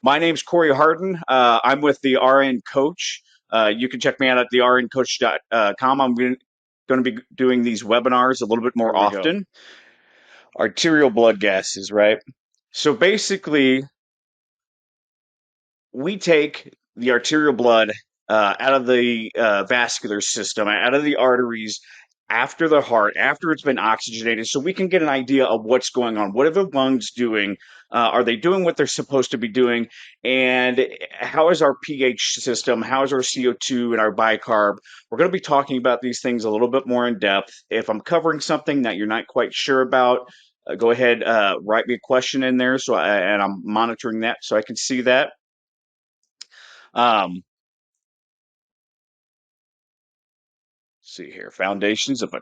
My name's Corey Harden. I'm with the RN Coach. You can check me out at the rncoach.com. I'm going to be doing these webinars a little bit more Here we go. often. Arterial blood gases, right? So basically, we take the arterial blood out of the vascular system, out of the arteries, after the heart, after it's been oxygenated, so we can get an idea of what's going on. What are the lungs doing? Are they doing what they're supposed to be doing? And how is our pH system? How is our CO2 and our bicarb? We're going to be talking about these things a little bit more in depth. If I'm covering something that you're not quite sure about, go ahead, write me a question in there, and I'm monitoring that so I can see that. Um, see here, foundations of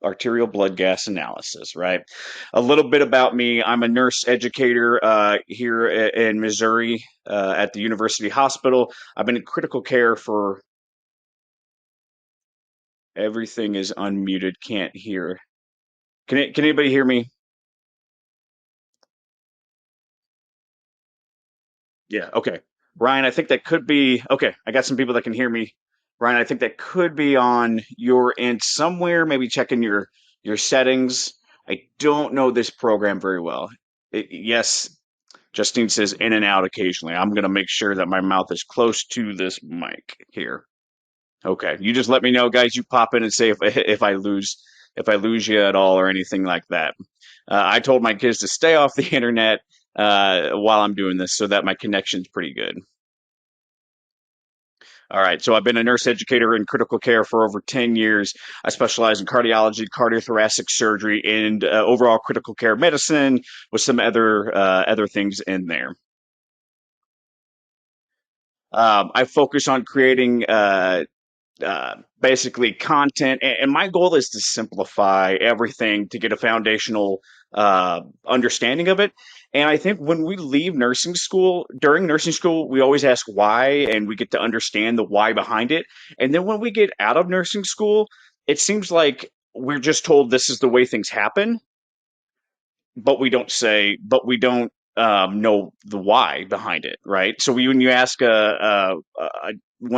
arterial blood gas analysis, right? A little bit about me. I'm a nurse educator here in Missouri at the University Hospital. I've been in critical care for everything is unmuted. Can't hear. Can anybody hear me? Yeah, okay. Ryan, I think that could be okay. I got some people that can hear me. Ryan, I think that could be on your end somewhere, maybe checking your settings. I don't know this program very well. Yes, Justine says in and out occasionally. I'm going to make sure that my mouth is close to this mic here. Okay. You just let me know, guys. You pop in and say if I lose you at all or anything like that. I told my kids to stay off the internet while I'm doing this so that my connection's pretty good. All right, so I've been a nurse educator in critical care for over 10 years. I specialize in cardiology, cardiothoracic surgery, and overall critical care medicine with some other things in there. I focus on creating basically content, and my goal is to simplify everything to get a foundational understanding of it. And I think when we leave nursing school, during nursing school, we always ask why, and we get to understand the why behind it. And then when we get out of nursing school, it seems like we're just told this is the way things happen, but we don't know the why behind it, right? So when you ask one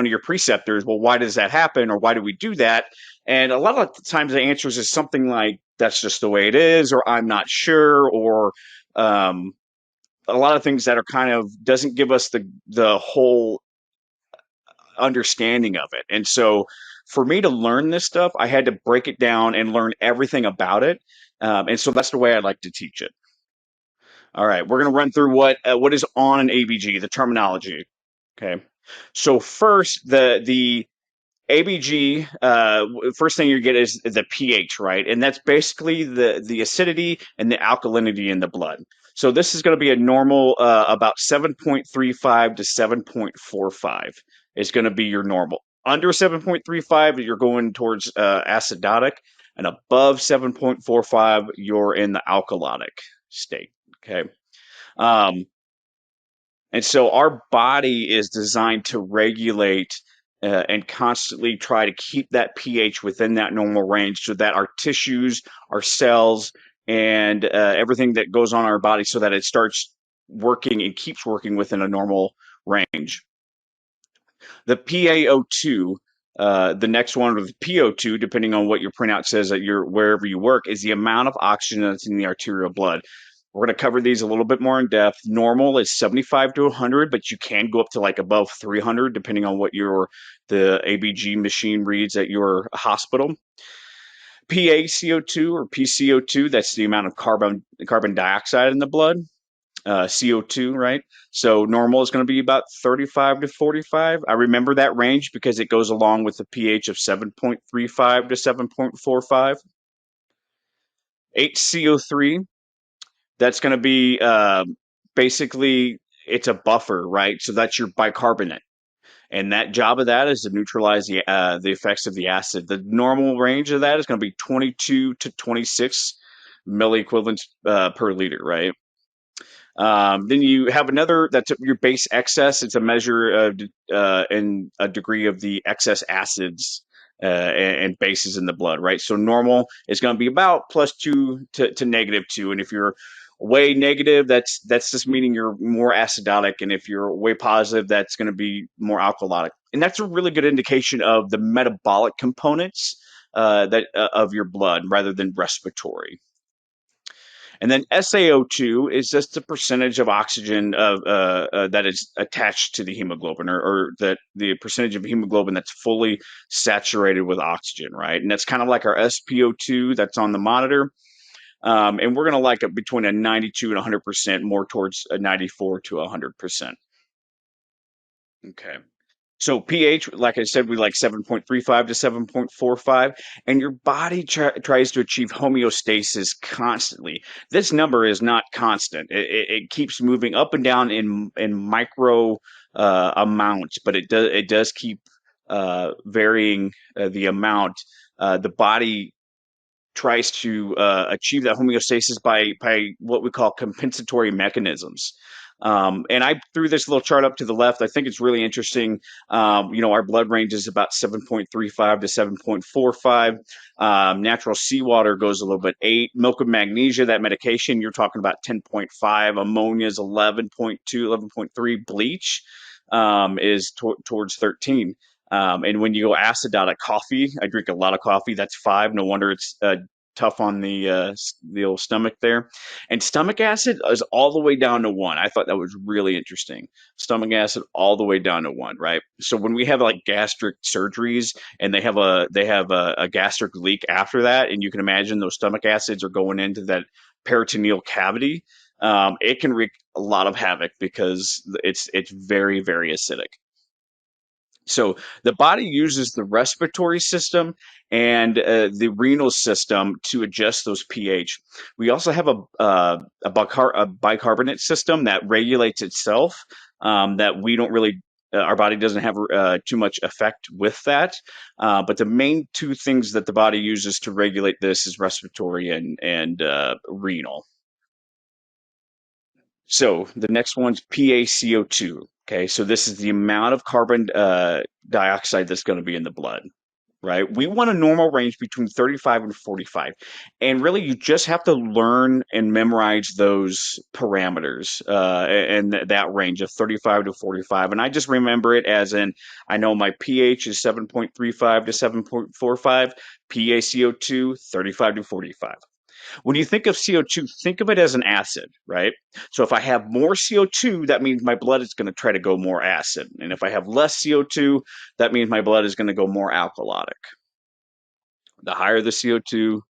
of your preceptors, well, why does that happen, or why do we do that? And a lot of times the answers is something like, that's just the way it is, or I'm not sure, or um, a lot of things that are kind of doesn't give us the whole understanding of it. And so for me to learn this stuff, I had to break it down and learn everything about it. And so that's the way I like to teach it. All right, we're going to run through what is on an ABG, the terminology. Okay, so first the ABG, first thing you get is the pH, right? And that's basically the acidity and the alkalinity in the blood. So this is going to be a normal about 7.35 to 7.45 is going to be your normal. Under 7.35, you're going towards acidotic, and above 7.45, you're in the alkalotic state. Okay. Um, and so our body is designed to regulate and constantly try to keep that pH within that normal range so that our tissues, our cells, and everything that goes on in our body so that it starts working and keeps working within a normal range. The PaO2, the next one, or the PO2, depending on what your printout says that you're wherever you work, is the amount of oxygen that's in the arterial blood. We're going to cover these a little bit more in depth. Normal is 75 to 100, but you can go up to like above 300 depending on what the ABG machine reads at your hospital. PaCO2 or PCO2, that's the amount of carbon dioxide in the blood. CO2, right? So normal is going to be about 35 to 45. I remember that range because it goes along with the pH of 7.35 to 7.45. HCO3, that's going to be basically, it's a buffer, right? So that's your bicarbonate. And that job of that is to neutralize the effects of the acid. The normal range of that is going to be 22 to 26 milliequivalents per liter, right? Then you have another, that's your base excess. It's a measure of in a degree of the excess acids and bases in the blood, right? So normal is going to be about +2 to -2. And if you're way negative, that's just meaning you're more acidotic, and if you're way positive, that's going to be more alkalotic. And that's a really good indication of the metabolic components that of your blood rather than respiratory. And then SaO2 is just the percentage of oxygen that is attached to the hemoglobin, or that the percentage of hemoglobin that's fully saturated with oxygen, right? And that's kind of like our SpO2 that's on the monitor. And we're going to like it between a 92 and 100%, more towards a 94 to 100%. Okay. So pH, like I said, we like 7.35 to 7.45, and your body tries to achieve homeostasis constantly. This number is not constant. It keeps moving up and down in micro amounts, but it does keep varying the amount. The body tries to achieve that homeostasis by what we call compensatory mechanisms. And I threw this little chart up to the left. I think it's really interesting. Our blood range is about 7.35 to 7.45. Natural seawater goes a little bit 8. Milk of magnesia, that medication, you're talking about 10.5. Ammonia is 11.2, 11.3. Bleach is towards 13. And when you go acidotic, coffee, I drink a lot of coffee. That's 5. No wonder it's tough on the old stomach there. And stomach acid is all the way down to 1. I thought that was really interesting. Stomach acid all the way down to 1, right? So when we have like gastric surgeries and they have a gastric leak after that, and you can imagine those stomach acids are going into that peritoneal cavity. It can wreak a lot of havoc because it's very, very acidic. So the body uses the respiratory system and the renal system to adjust those pH. We also have a bicarbonate system that regulates itself. That we don't really, our body doesn't have too much effect with that. But the main two things that the body uses to regulate this is respiratory and renal. So the next one's PaCO2. Okay, so this is the amount of carbon dioxide that's going to be in the blood, right? We want a normal range between 35 and 45. And really, you just have to learn and memorize those parameters and that range of 35 to 45. And I just remember it as in, I know my pH is 7.35 to 7.45, PaCO2, 35 to 45. When you think of CO2, think of it as an acid, right? So if I have more CO2, that means my blood is going to try to go more acid. And if I have less CO2, that means my blood is going to go more alkalotic. The higher the CO2,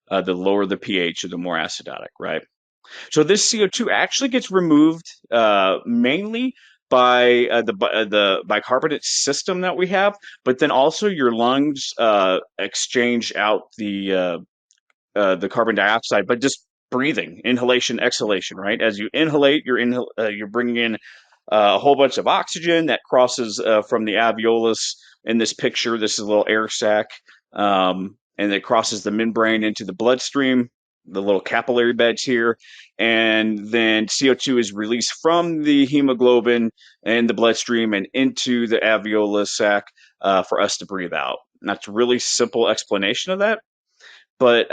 the lower the pH, or the more acidotic, right? So this CO2 actually gets removed mainly by the bicarbonate system that we have, but then also your lungs exchange out the carbon dioxide, but just breathing, inhalation, exhalation, right? As you inhalate, you're bringing in a whole bunch of oxygen that crosses from the alveolus. In this picture, this is a little air sac, and it crosses the membrane into the bloodstream, the little capillary beds here, and then CO2 is released from the hemoglobin and the bloodstream and into the alveolus sac for us to breathe out. And that's a really simple explanation of that. But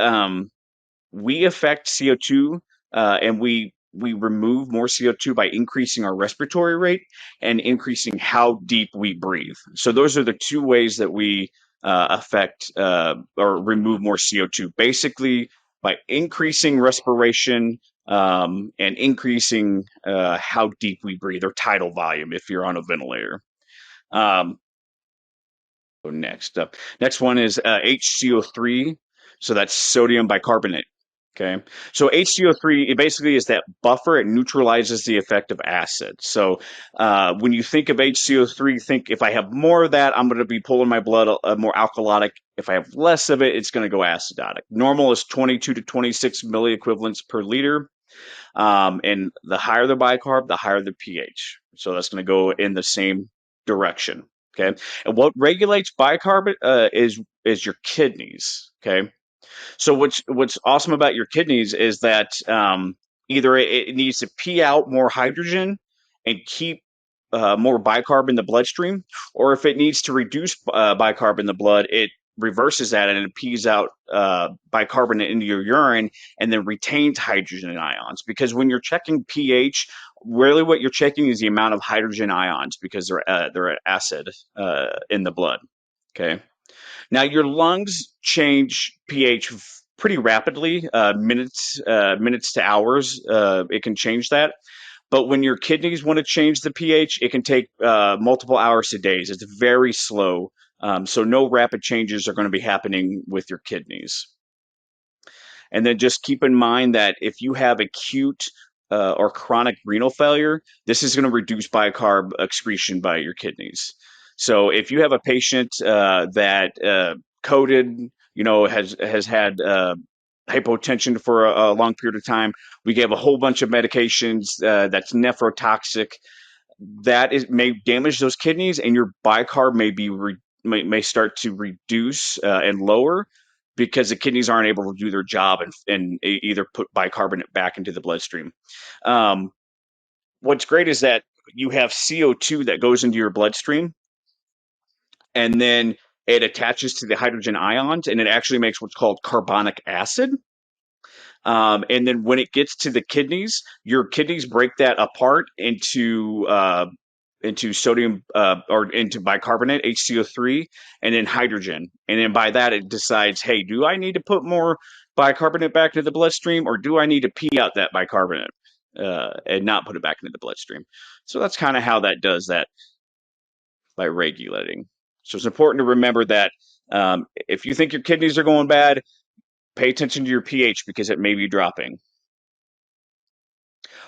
we affect CO2, and we remove more CO2 by increasing our respiratory rate and increasing how deep we breathe. So those are the two ways that we affect or remove more CO2. Basically, by increasing respiration and increasing how deep we breathe, or tidal volume if you're on a ventilator. Um, so next one is HCO3. So that's sodium bicarbonate. Okay. So HCO3, it basically is that buffer. It neutralizes the effect of acid. So when you think of HCO3, think if I have more of that, I'm going to be pulling my blood more alkalotic. If I have less of it, it's going to go acidotic. Normal is 22 to 26 milliequivalents per liter. And the higher the bicarb, the higher the pH. So that's going to go in the same direction. Okay. And what regulates bicarb is your kidneys. Okay. So what's awesome about your kidneys is that either it needs to pee out more hydrogen and keep more bicarb in the bloodstream, or if it needs to reduce bicarb in the blood, it reverses that and it pees out bicarbonate into your urine and then retains hydrogen ions. Because when you're checking pH, really what you're checking is the amount of hydrogen ions because they're an acid in the blood. Okay. Now your lungs change pH pretty rapidly, minutes to hours. It can change that. But when your kidneys want to change the pH, it can take multiple hours to days. It's very slow. So no rapid changes are going to be happening with your kidneys. And then just keep in mind that if you have acute or chronic renal failure, this is going to reduce bicarb excretion by your kidneys. So if you have a patient that coded, has had hypotension for a long period of time, we gave a whole bunch of medications that's nephrotoxic. May damage those kidneys, and your bicarb may start to reduce and lower because the kidneys aren't able to do their job and either put bicarbonate back into the bloodstream. Um, what's great is that you have CO2 that goes into your bloodstream, and then it attaches to the hydrogen ions, and it actually makes what's called carbonic acid. And then when it gets to the kidneys, your kidneys break that apart into sodium or into bicarbonate, HCO3, and then hydrogen. And then by that, it decides, hey, do I need to put more bicarbonate back into the bloodstream, or do I need to pee out that bicarbonate and not put it back into the bloodstream? So that's kind of how that does that by regulating. So it's important to remember that if you think your kidneys are going bad, pay attention to your pH because it may be dropping.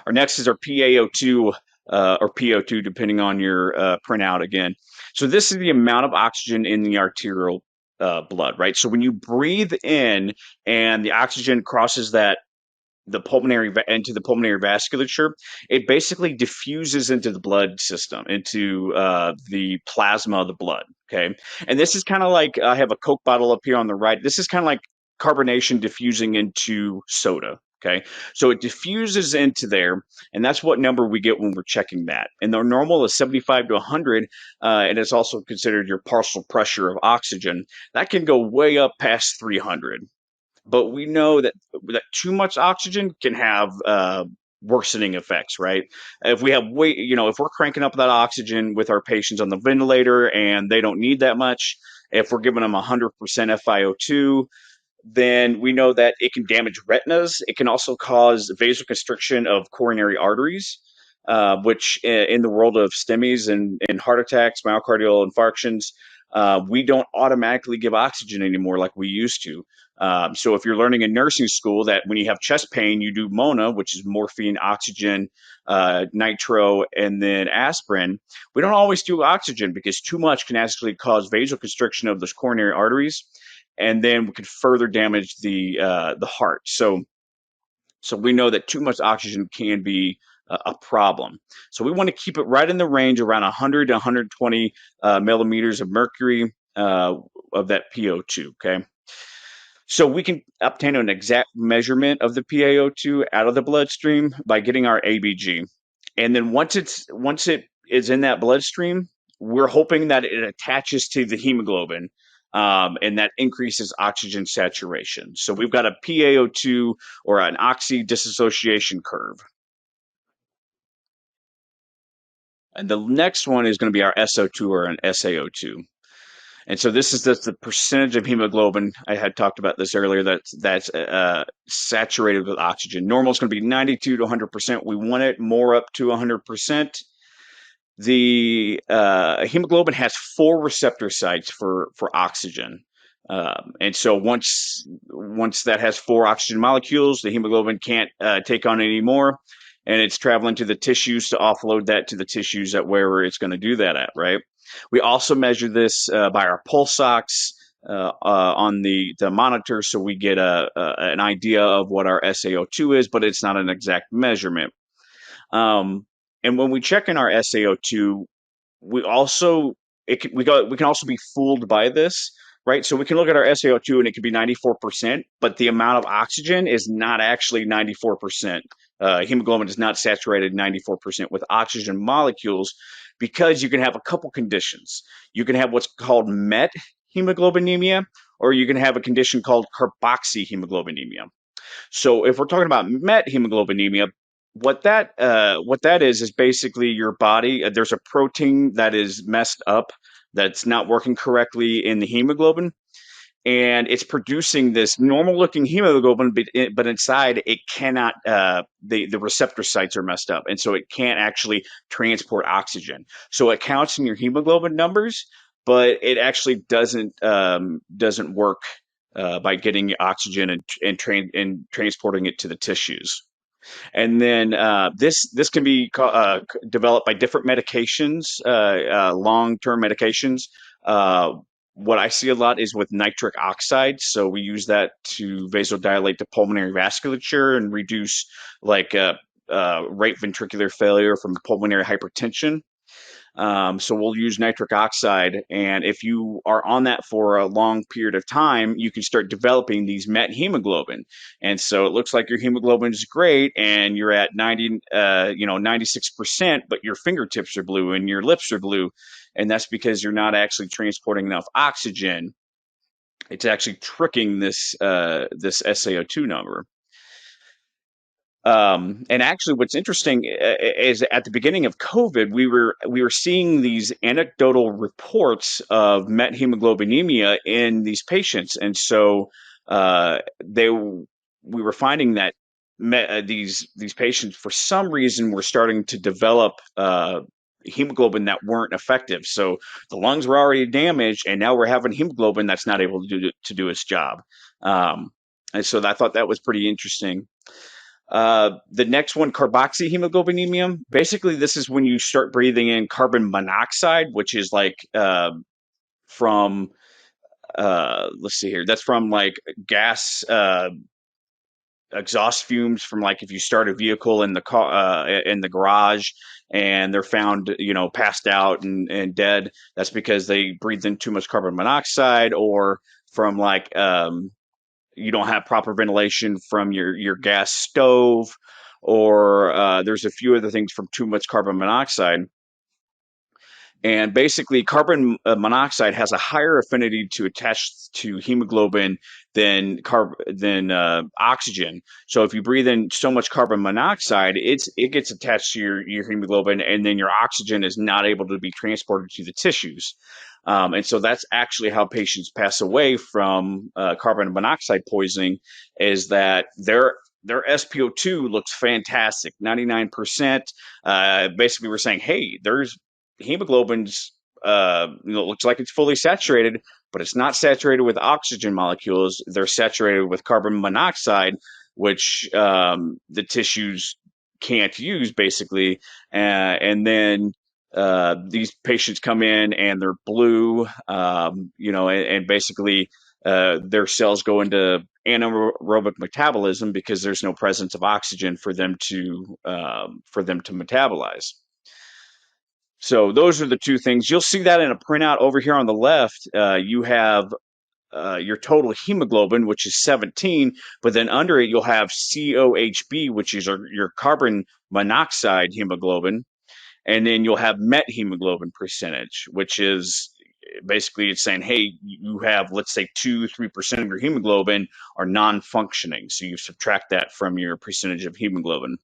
Our next is our PaO2 or PO2, depending on your printout again. So this is the amount of oxygen in the arterial blood, right? So when you breathe in and the oxygen crosses the pulmonary into the pulmonary vasculature, it basically diffuses into the blood system, into the plasma of the blood. Okay, and this is kind of like I have a Coke bottle up here on the right. This is kind of like carbonation diffusing into soda. Okay, so it diffuses into there, and that's what number we get when we're checking that. And the normal is 75 to 100, and it's also considered your partial pressure of oxygen. That can go way up past 300. But we know that too much oxygen can have worsening effects, right? If we have if we're cranking up that oxygen with our patients on the ventilator and they don't need that much, if we're giving them 100% FiO2, then we know that it can damage retinas. It can also cause vasoconstriction of coronary arteries, which in the world of STEMIs and heart attacks, myocardial infarctions, we don't automatically give oxygen anymore like we used to. So if you're learning in nursing school that when you have chest pain, you do MONA, which is morphine, oxygen, nitro, and then aspirin. We don't always do oxygen because too much can actually cause vasoconstriction of those coronary arteries, and then we could further damage the heart. So we know that too much oxygen can be a problem. So we want to keep it right in the range around 100 to 120 millimeters of mercury of that PO2. Okay. So we can obtain an exact measurement of the PaO2 out of the bloodstream by getting our ABG. And then once it is in that bloodstream, we're hoping that it attaches to the hemoglobin, and that increases oxygen saturation. So we've got a PaO2 or an oxy dissociation curve. And the next one is going to be our SO2 or an SaO2. And so this is the percentage of hemoglobin. I had talked about this earlier. That's saturated with oxygen. Normal is going to be 92 to 100%. We want it more up to 100%. The hemoglobin has 4 receptor sites for oxygen. And so once that has 4 oxygen molecules, the hemoglobin can't take on any more, and it's traveling to the tissues to offload that to the tissues at wherever it's going to do that at, right? We also measure this by our pulse ox on the monitor, so we get an idea of what our SaO2 is, but it's not an exact measurement. And when we check in our SaO2, we can also be fooled by this, right? So we can look at our SaO2 and it could be 94%, but the amount of oxygen is not actually 94%. Hemoglobin is not saturated 94% with oxygen molecules because you can have a couple conditions. You can have what's called met hemoglobinemia, or you can have a condition called carboxyhemoglobinemia. So if we're talking about methemoglobinemia, what that is basically your body. There's a protein that is messed up, that's not working correctly in the hemoglobin, and it's producing this normal looking hemoglobin, but inside it cannot. The receptor sites are messed up, and so it can't actually transport oxygen. So it counts in your hemoglobin numbers, but it actually doesn't work by getting oxygen and transporting it to the tissues. And then this can be developed by different medications, long-term medications. Uh, what I see a lot is with nitric oxide. So we use that to vasodilate the pulmonary vasculature and reduce like right ventricular failure from pulmonary hypertension. So we'll use nitric oxide, and if you are on that for a long period of time, you can start developing these methemoglobin. And so it looks like your hemoglobin is great, and you're at 96%, but your fingertips are blue and your lips are blue, and that's because you're not actually transporting enough oxygen. It's actually tricking this SaO2 number. And actually, what's interesting is at the beginning of COVID, we were seeing these anecdotal reports of methemoglobinemia in these patients, and so we were finding that these patients, for some reason, were starting to develop hemoglobin that weren't effective. So the lungs were already damaged, and now we're having hemoglobin that's not able to do its job. And so I thought that was pretty interesting. The next one, carboxyhemoglobinemia. Basically, this is when you start breathing in carbon monoxide, which is like from let's see here. That's from like gas exhaust fumes from, like, if you start a vehicle in the car in the garage and they're found passed out and dead. That's because they breathed in too much carbon monoxide, or from like you don't have proper ventilation from your gas stove, or there's a few other things from too much carbon monoxide. And basically, carbon monoxide has a higher affinity to attach to hemoglobin than oxygen. So if you breathe in so much carbon monoxide, it gets attached to your hemoglobin, and then your oxygen is not able to be transported to the tissues. And so that's actually how patients pass away from carbon monoxide poisoning, is that their SpO2 looks fantastic, 99%. Basically, we're saying, hey, there's hemoglobin's looks like it's fully saturated, but it's not saturated with oxygen molecules. They're saturated with carbon monoxide, which the tissues can't use, basically. And then these patients come in and they're blue, and basically their cells go into anaerobic metabolism because there's no presence of oxygen for them to metabolize. So those are the two things. You'll see that in a printout over here on the left. You have your total hemoglobin, which is 17, but then under it you'll have COHB, which is your carbon monoxide hemoglobin, and then you'll have methemoglobin percentage, which is basically it's saying, hey, you have, let's say, 2-3% of your hemoglobin are non-functioning, so you subtract that from your percentage of hemoglobin.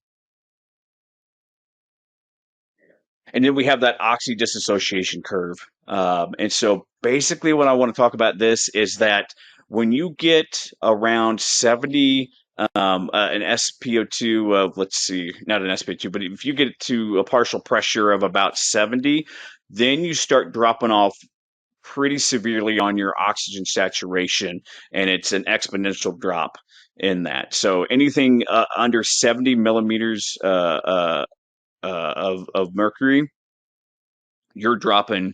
And then we have that oxy-dissociation curve. And so basically what I want to talk about this is that when you get around 70, an SpO2 of, let's see, not an SpO2, but if you get to a partial pressure of about 70, then you start dropping off pretty severely on your oxygen saturation, and it's an exponential drop in that. So anything under 70 millimeters of mercury, you're dropping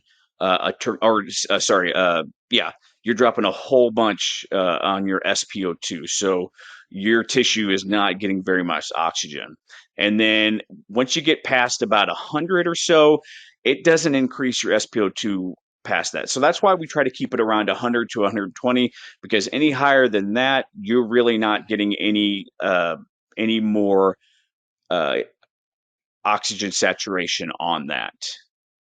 you're dropping a whole bunch on your SpO2. So your tissue is not getting very much oxygen. And then once you get past about 100 or so, it doesn't increase your SpO2 past that. So that's why we try to keep it around 100 to 120, because any higher than that, you're really not getting any more uh, oxygen saturation on that.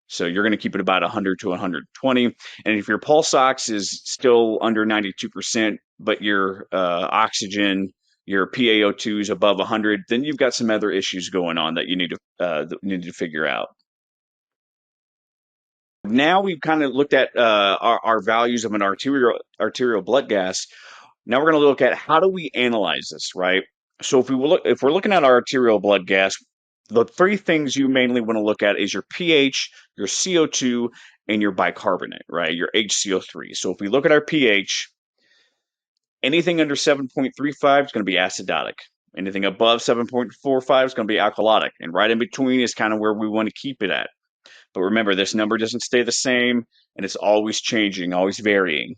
So you're going to keep it about 100 to 120. And if your pulse ox is still under 92%, but your oxygen, your PaO2 is above 100, then you've got some other issues going on that you need to figure out. Now we've kind of looked at our values of an arterial blood gas. Now we're going to look at how do we analyze this, right? So if we're looking at our arterial blood gas, the three things you mainly want to look at is your pH, your CO2, and your bicarbonate, right? Your HCO3. So if we look at our pH, anything under 7.35 is going to be acidotic. Anything above 7.45 is going to be alkalotic, and right in between is kind of where we want to keep it at. But remember, this number doesn't stay the same, and it's always changing, always varying.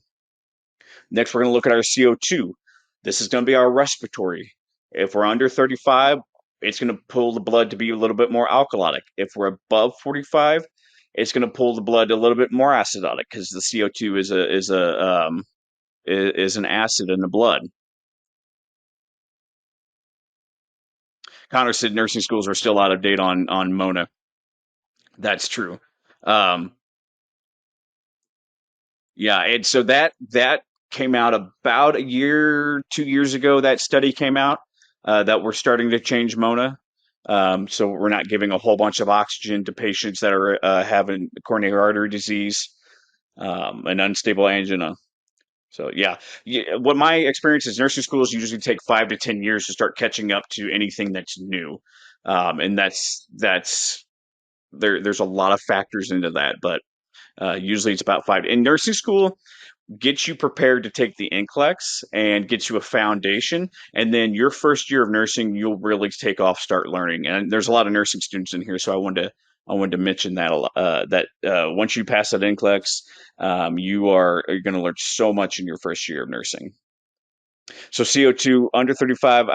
Next, we're going to look at our CO2. This is going to be our respiratory. If we're under 35, it's going to pull the blood to be a little bit more alkalotic. If we're above 45, it's going to pull the blood a little bit more acidotic because the CO2 is an acid in the blood. Connor said nursing schools are still out of date on Mona. That's true. Um, Yeah, and so that came out about a year, 2 years ago. That study came out that we're starting to change Mona. So we're not giving a whole bunch of oxygen to patients that are having coronary artery disease, and unstable angina. So yeah, what my experience is, nursing schools usually take 5 to 10 years to start catching up to anything that's new, and that's there's a lot of factors into that, but usually it's about five. In nursing school, gets you prepared to take the NCLEX and gets you a foundation. And then your first year of nursing, you'll really take off, start learning. And there's a lot of nursing students in here, so I wanted to mention that a lot, once you pass that NCLEX, you're going to learn so much in your first year of nursing. So CO2 under 35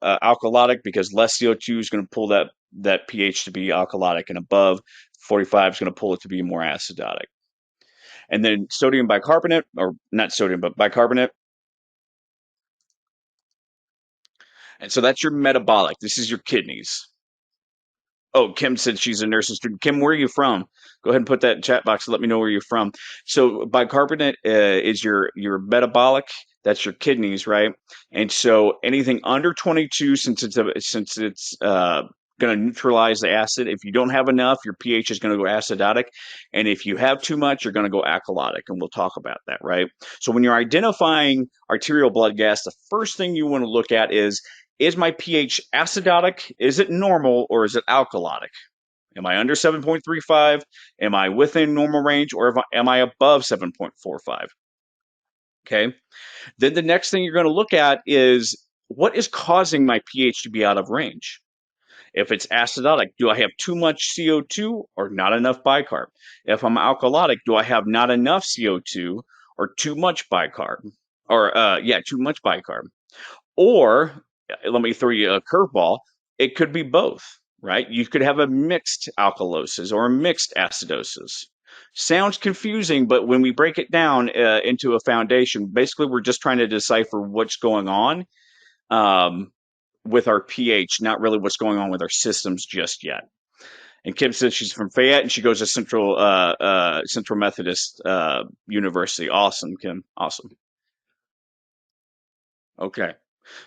alkalotic, because less CO2 is going to pull that pH to be alkalotic, and above 45 is going to pull it to be more acidotic. And then sodium bicarbonate, or not sodium, but bicarbonate. And so that's your metabolic. This is your kidneys. Oh, Kim said she's a nursing student. Kim, where are you from? Go ahead and put that in chat box and let me know where you're from. So bicarbonate is your metabolic. That's your kidneys, right? And so anything under 22, since it's going to neutralize the acid. If you don't have enough, your pH is going to go acidotic, and if you have too much, you're going to go alkalotic. And we'll talk about that, right? So when you're identifying arterial blood gas, the first thing you want to look at is my pH acidotic? Is it normal, or is it alkalotic? Am I under 7.35? Am I within normal range, or am I above 7.45? Okay. Then the next thing you're going to look at is, what is causing my pH to be out of range? If it's acidotic, do I have too much CO2 or not enough bicarb? If I'm alkalotic, do I have not enough CO2 or too much bicarb? Or too much bicarb. Or let me throw you a curveball. It could be both, right? You could have a mixed alkalosis or a mixed acidosis. Sounds confusing, but when we break it down into a foundation, basically we're just trying to decipher what's going on with our pH, not really what's going on with our systems just yet. And Kim says she's from Fayette and she goes to Central Methodist University. Awesome, Kim. Awesome. Okay.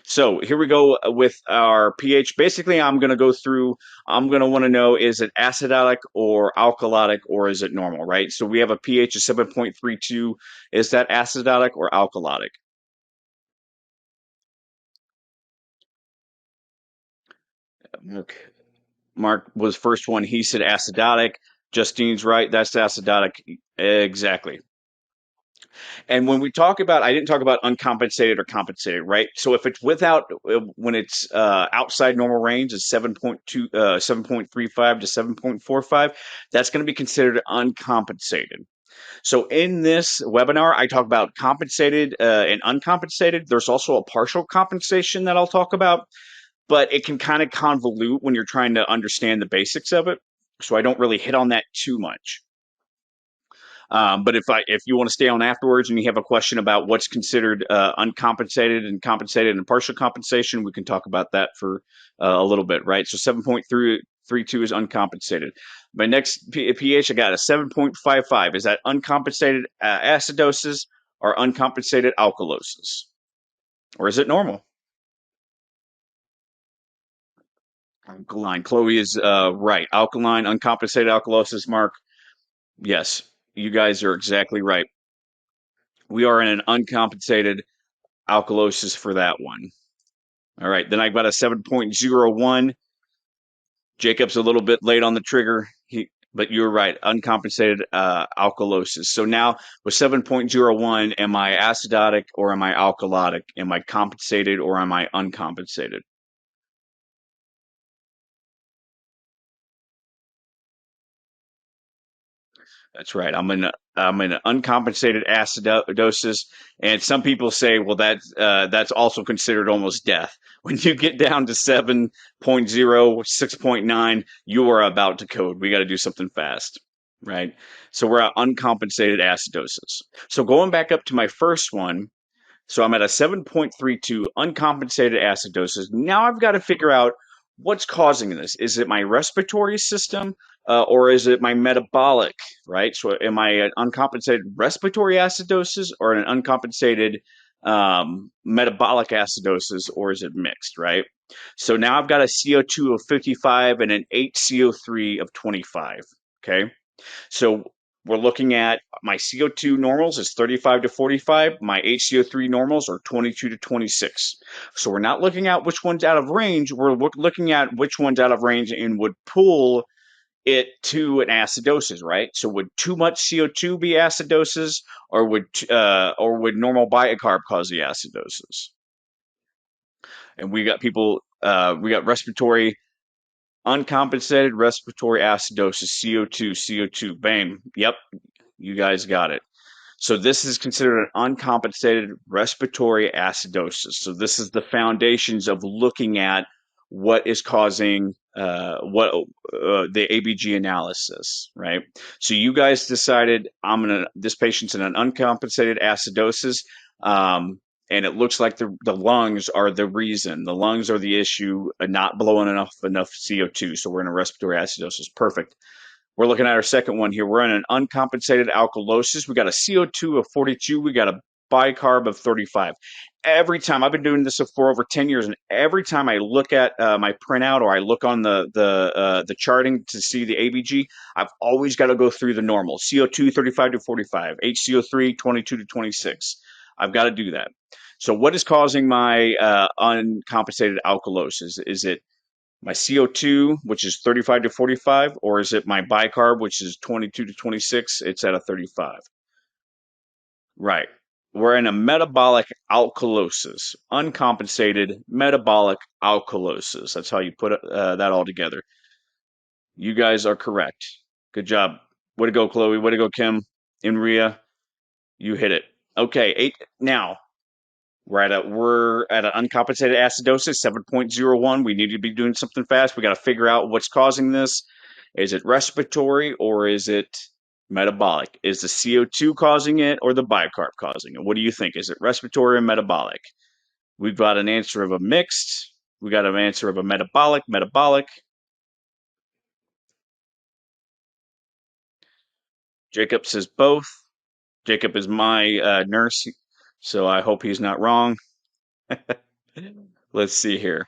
So here we go with our pH. Basically, I'm going to want to know, is it acidotic or alkalotic, or is it normal, right? So we have a pH of 7.32. Is that acidotic or alkalotic? Okay. Mark was first one. He said acidotic. Justine's right. That's acidotic. Exactly. And when we talk about, I didn't talk about uncompensated or compensated, right? So if it's when it's outside normal range is 7.35 to 7.45, that's going to be considered uncompensated. So in this webinar, I talk about compensated and uncompensated. There's also a partial compensation that I'll talk about, but it can kind of convolute when you're trying to understand the basics of it. So I don't really hit on that too much. But if you want to stay on afterwards and you have a question about what's considered uncompensated and compensated and partial compensation, we can talk about that for a little bit, right? So 7.3 7.32 is uncompensated. My next pH, I got a 7.55. Is that uncompensated acidosis or uncompensated alkalosis? Or is it normal? Alkaline. Chloe is right. Alkaline, uncompensated alkalosis, Mark. Yes, you guys are exactly right. We are in an uncompensated alkalosis for that one. All right, then I've got a 7.01. Jacob's a little bit late on the trigger. But you're right, uncompensated alkalosis. So now with 7.01, am I acidotic or am I alkalotic? Am I compensated or am I uncompensated? That's right. I'm in uncompensated acidosis, and some people say, well, that's also considered almost death. When you get down to 7.0, 6.9, you are about to code. We got to do something fast, right? So we're at uncompensated acidosis. So going back up to my first one, so I'm at a 7.32 uncompensated acidosis. Now I've got to figure out what's causing this. Is it my respiratory system or is it my metabolic, right? So am I an uncompensated respiratory acidosis or an uncompensated metabolic acidosis, or is it mixed, right? So now I've got a CO2 of 55 and an HCO3 of 25, okay? So we're looking at my CO2 normals is 35 to 45. My HCO3 normals are 22 to 26. So we're not looking at which one's out of range. We're looking at which one's out of range and would pull it to an acidosis, right? So would too much CO2 be acidosis, or would normal bicarb cause the acidosis? And we got people. We got respiratory uncompensated respiratory acidosis, CO2, CO2. Bam. Yep, you guys got it. So this is considered an uncompensated respiratory acidosis. So this is the foundations of looking at what is causing the ABG analysis, right? So you guys decided this patient's in an uncompensated acidosis, and it looks like the lungs are the reason. The lungs are the issue, not blowing enough CO2. So we're in a respiratory acidosis. Perfect. We're looking at our second one here. We're in an uncompensated alkalosis. We got a CO2 of 42. We got a bicarb of 35. Every time I've been doing this for over 10 years, and every time I look at my printout or I look on the charting to see the ABG, I've always got to go through the normal CO2 35 to 45, HCO3 22 to 26. I've got to do that. So what is causing my uncompensated alkalosis? Is it my CO2, which is 35 to 45, or is it my bicarb, which is 22 to 26? It's at a 35. Right. We're in a metabolic alkalosis, uncompensated metabolic alkalosis. That's how you put that all together. You guys are correct. Good job. Way to go, Chloe. Way to go, Kim. Inria, you hit it. Okay, now we're at an uncompensated acidosis, 7.01. We need to be doing something fast. We got to figure out what's causing this. Is it respiratory or is it metabolic? Is the CO2 causing it or the bicarb causing it? What do you think? Is it respiratory or metabolic? We've got an answer of a mixed. We got an answer of a metabolic. Jacob says both. Jacob is my nurse, so I hope he's not wrong. Let's see here.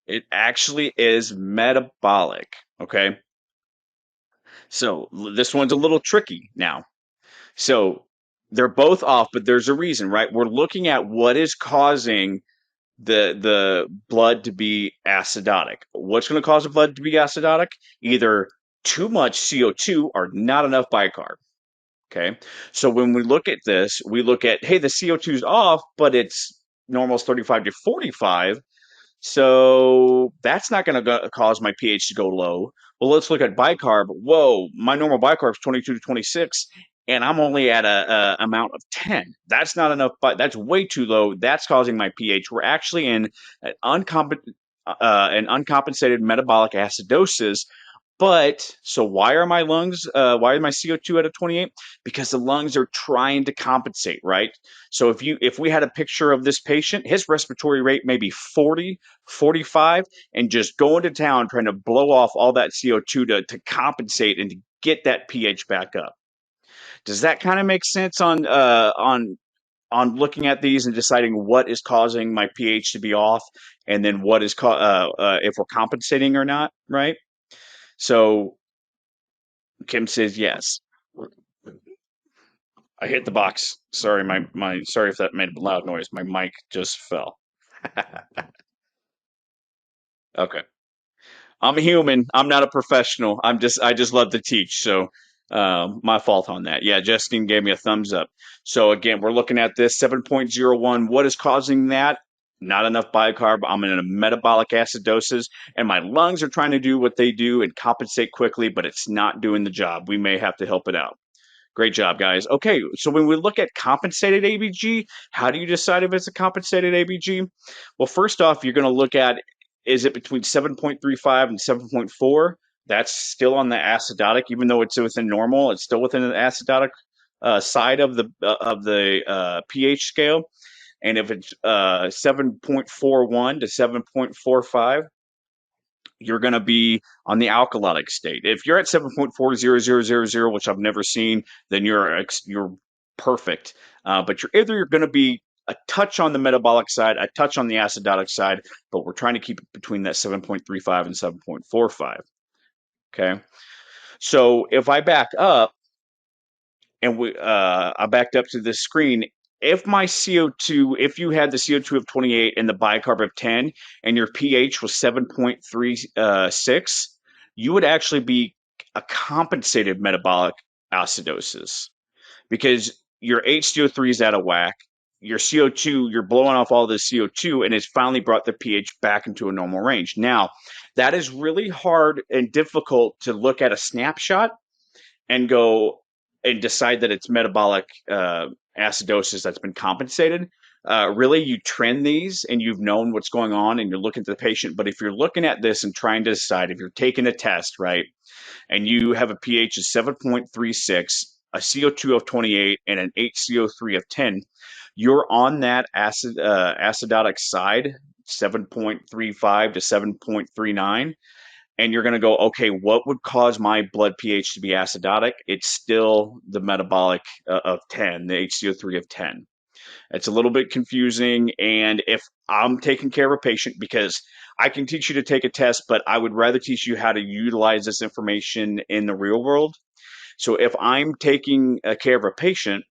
It actually is metabolic. Okay. So this one's a little tricky now. So they're both off, but there's a reason, right? We're looking at what is causing the blood to be acidotic. What's going to cause the blood to be acidotic? Either too much CO2 or not enough bicarb. Okay. So when we look at this, we look at, hey, the CO2 is off, but it's normal 35 to 45. So that's not going to cause my pH to go low. Well, let's look at bicarb. Whoa, my normal bicarb is 22 to 26, and I'm only at a amount of 10. That's not enough, but that's way too low. That's causing my pH. We're actually in an uncompensated metabolic acidosis, But so why are my CO2 at a 28? Because the lungs are trying to compensate, right? So if we had a picture of this patient, his respiratory rate may be 40, 45, and just going to town trying to blow off all that CO2 to compensate and to get that pH back up. Does that kind of make sense on looking at these and deciding what is causing my pH to be off, and then what is if we're compensating or not, right? So Kim says yes. I hit the box. Sorry, my sorry if that made a loud noise. My mic just fell. Okay. I'm a human. I'm not a professional. I just love to teach. So my fault on that. Yeah, Justine gave me a thumbs up. So again, we're looking at this 7.01. What is causing that? Not enough bicarb. I'm in a metabolic acidosis, and my lungs are trying to do what they do and compensate quickly, but it's not doing the job. We may have to help it out. Great job, guys. Okay, so when we look at compensated ABG, how do you decide if it's a compensated ABG? Well, first off, you're going to look at, is it between 7.35 and 7.4? That's still on the acidotic, even though it's within normal. It's still within the acidotic side of the pH scale. And if it's 7.41 to 7.45, you're going to be on the alkalotic state. If you're at 7.40000, which I've never seen, then you're perfect. But you're going to be a touch on the metabolic side, a touch on the acidotic side, but we're trying to keep it between that 7.35 and 7.45. Okay. So if I back up and I backed up to this screen, if you had the CO2 of 28 and the bicarb of 10 and your pH was 7.36, you would actually be a compensated metabolic acidosis because your HCO3 is out of whack. Your CO2, you're blowing off all the CO2 and it's finally brought the pH back into a normal range. Now, that is really hard and difficult to look at a snapshot and go and decide that it's metabolic acidosis that's been compensated. Really, you trend these and you've known what's going on and you're looking at the patient. But if you're looking at this and trying to decide, if you're taking a test, right, and you have a pH of 7.36, a CO2 of 28, and an HCO3 of 10, you're on that acidotic side, 7.35 to 7.39, and you're going to go, okay, what would cause my blood pH to be acidotic? It's still the metabolic of 10, the HCO3 of 10. It's a little bit confusing. And if I'm taking care of a patient, because I can teach you to take a test, but I would rather teach you how to utilize this information in the real world. So if I'm taking care of a patient,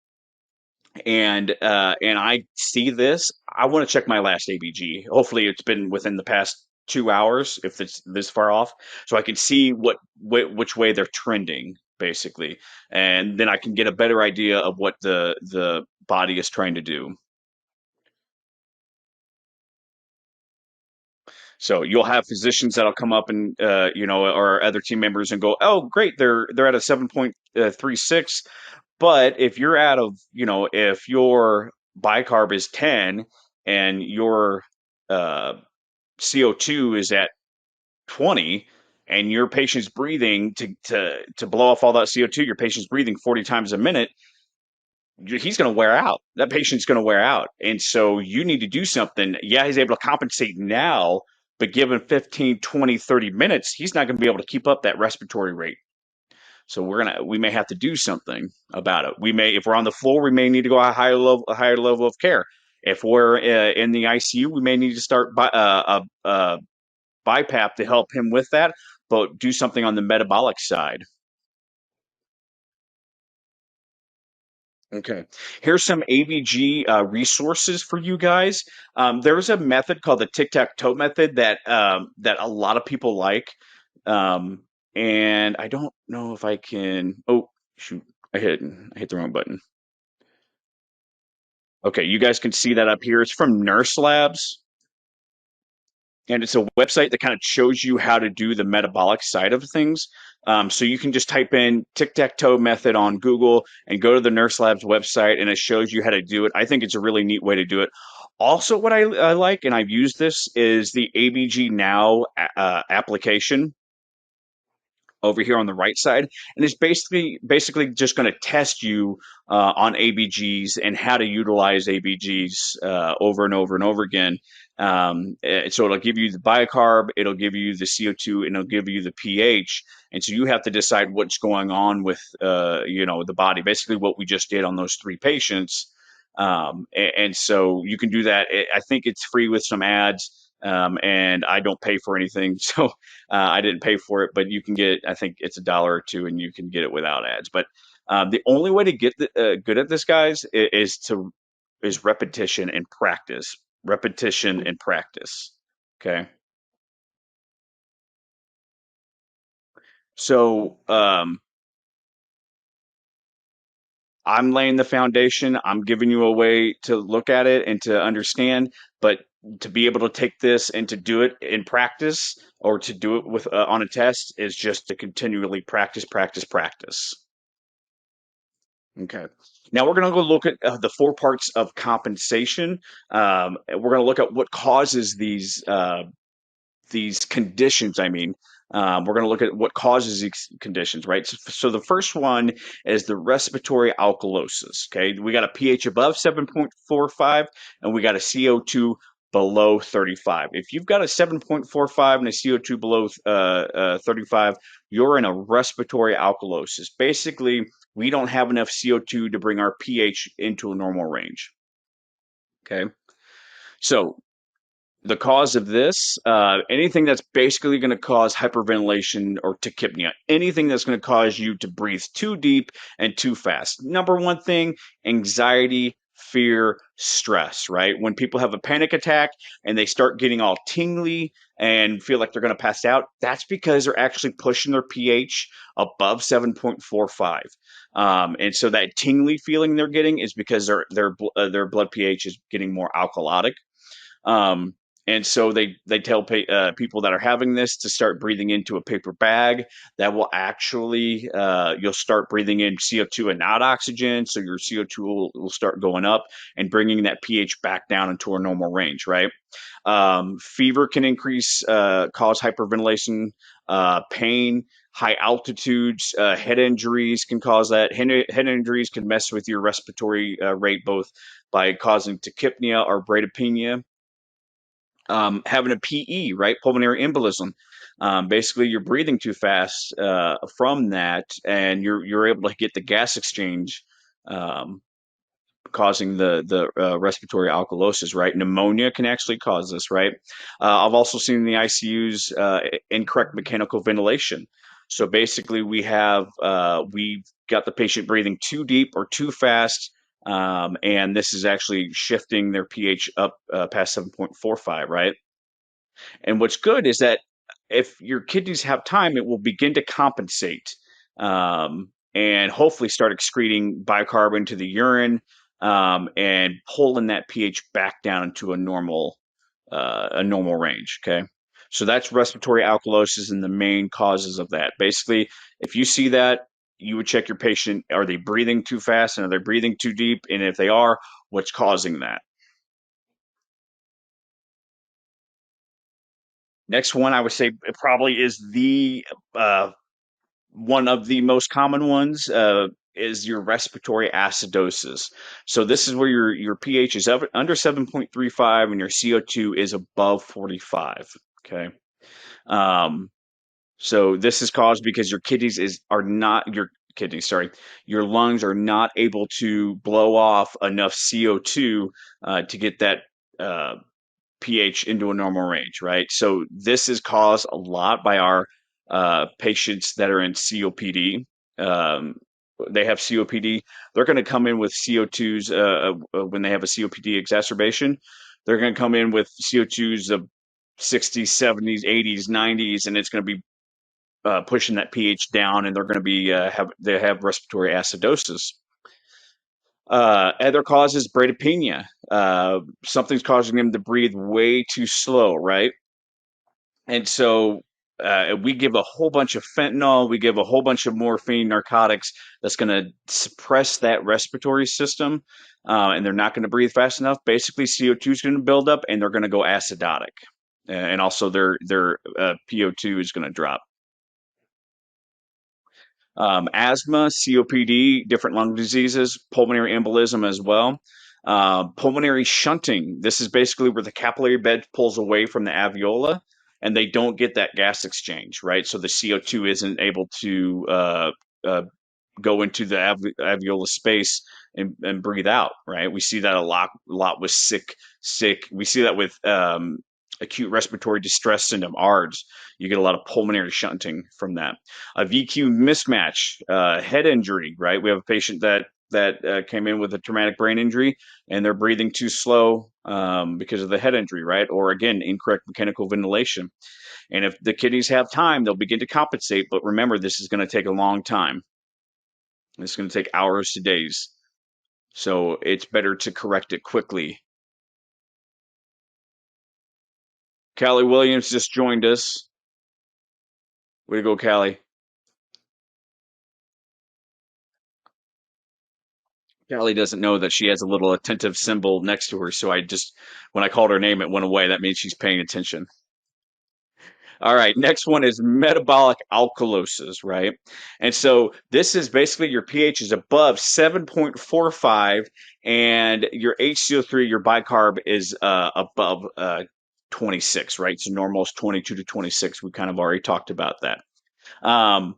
and I see this, I want to check my last ABG. Hopefully, it's been within the past 2 hours, if it's this far off, so I can see which way they're trending, basically, and then I can get a better idea of what the body is trying to do. So you'll have physicians that'll come up and or other team members and go, "Oh, great, they're at a 7.36." But if you're out of, if your bicarb is 10 and your uh, CO2 is at 20 and your patient's breathing to blow off all that CO2, your patient's breathing 40 times a minute, he's going to wear out. That patient's going to wear out. And so you need to do something. Yeah, he's able to compensate now, but given 15, 20, 30 minutes, he's not going to be able to keep up that respiratory rate. So we may have to do something about it. If we're on the floor, we may need to go a higher level of care. If we're in the ICU, we may need to start BiPAP to help him with that, but do something on the metabolic side. Okay. Here's some ABG resources for you guys. There's a method called the tic-tac-toe method that a lot of people like. Um, and I don't know if I can. Oh, shoot. I hit the wrong button. Okay, you guys can see that up here. It's from Nurse Labs, and it's a website that kind of shows you how to do the metabolic side of things. So you can just type in tic-tac-toe method on Google and go to the Nurse Labs website, and it shows you how to do it. I think it's a really neat way to do it. Also, what I like, and I've used this, is the ABG Now application over here on the right side, and it's basically just going to test you on ABGs and how to utilize ABGs over and over and over again. So it'll give you the bicarb, it'll give you the CO2, and it'll give you the pH, and so you have to decide what's going on with the body. Basically, what we just did on those 3 patients. And so you can do that. I think it's free with some ads, and I don't pay for anything, so I didn't pay for it. But you can get it. I think it's $1 or 2, and you can get it without ads. But the only way to get good at this, guys, is repetition and practice. Repetition and practice. Okay. So I'm laying the foundation. I'm giving you a way to look at it and to understand, but to be able to take this and to do it in practice or to do it with on a test is just to continually practice, practice, practice. Okay. Now we're going to go look at the 4 parts of compensation. We're going to look at what causes these conditions. We're going to look at what causes these conditions, right? So the first one is the respiratory alkalosis. Okay, we got a pH above 7.45 and we got a CO2 below 35. If you've got a 7.45 and a CO2 below 35, you're in a respiratory alkalosis. Basically, we don't have enough CO2 to bring our pH into a normal range. Okay, so the cause of this, anything that's basically going to cause hyperventilation or tachypnea, anything that's going to cause you to breathe too deep and too fast. Number one thing, anxiety, fear, stress, right? When people have a panic attack and they start getting all tingly and feel like they're going to pass out, that's because they're actually pushing their pH above 7.45. And so that tingly feeling they're getting is because their blood pH is getting more alkalotic. Um, and so they tell people that are having this to start breathing into a paper bag that will actually, you'll start breathing in CO2 and not oxygen. So your CO2 will start going up and bringing that pH back down into a normal range, right? Fever can cause hyperventilation, pain, high altitudes, head injuries can cause that. Head injuries can mess with your respiratory rate, both by causing tachypnea or bradypnea. Having a PE, right? Pulmonary embolism. Basically, you're breathing too fast from that, and you're able to get the gas exchange, um, causing the respiratory alkalosis, right? Pneumonia can actually cause this, right? I've also seen in the ICUs incorrect mechanical ventilation. So basically, we've got the patient breathing too deep or too fast, and this is actually shifting their pH up past 7.45, right? And what's good is that if your kidneys have time, it will begin to compensate, and hopefully start excreting bicarb into the urine, and pulling that pH back down into a normal range. Okay. So that's respiratory alkalosis and the main causes of that. Basically, if you see that, you would check your patient. Are they breathing too fast and are they breathing too deep? And if they are, what's causing that? Next one, I would say it probably is the one of the most common ones, is your respiratory acidosis. So this is where your pH is under 7.35 and your CO2 is above 45. Okay. Um, so this is caused because your kidneys are not your kidneys, sorry, your lungs are not able to blow off enough CO2 to get that pH into a normal range, right? So this is caused a lot by our patients that are in COPD. Um, they have COPD. They're going to come in with CO2s when they have a COPD exacerbation. They're going to come in with CO2s of 60s, 70s, 80s, 90s, and it's going to be pushing that pH down, and they're going to be they have respiratory acidosis. Other causes, bradypnea. Something's causing them to breathe way too slow, right? And so we give a whole bunch of fentanyl, we give a whole bunch of morphine, narcotics that's going to suppress that respiratory system, and they're not going to breathe fast enough. Basically, CO2 is going to build up, and they're going to go acidotic, and also their PO2 is going to drop. Asthma, COPD, different lung diseases, pulmonary embolism as well. Pulmonary shunting. This is basically where the capillary bed pulls away from the alveola and they don't get that gas exchange, right? So the CO2 isn't able to uh, go into the alveolar space and breathe out, right? We see that a lot with sick. We see that with acute respiratory distress syndrome, ARDS. You get a lot of pulmonary shunting from that. A VQ mismatch, head injury, right? We have a patient that came in with a traumatic brain injury and they're breathing too slow because of the head injury, right? Or again, incorrect mechanical ventilation. And if the kidneys have time, they'll begin to compensate. But remember, this is going to take a long time. It's going to take hours to days. So it's better to correct it quickly. Callie Williams just joined us. Way to go, Callie. Callie doesn't know that she has a little attentive symbol next to her. So when I called her name, it went away. That means she's paying attention. All right, next one is metabolic alkalosis, right? And so this is basically your pH is above 7.45 and your HCO3, your bicarb is above 26, right? So normal is 22 to 26. We kind of already talked about that. Um,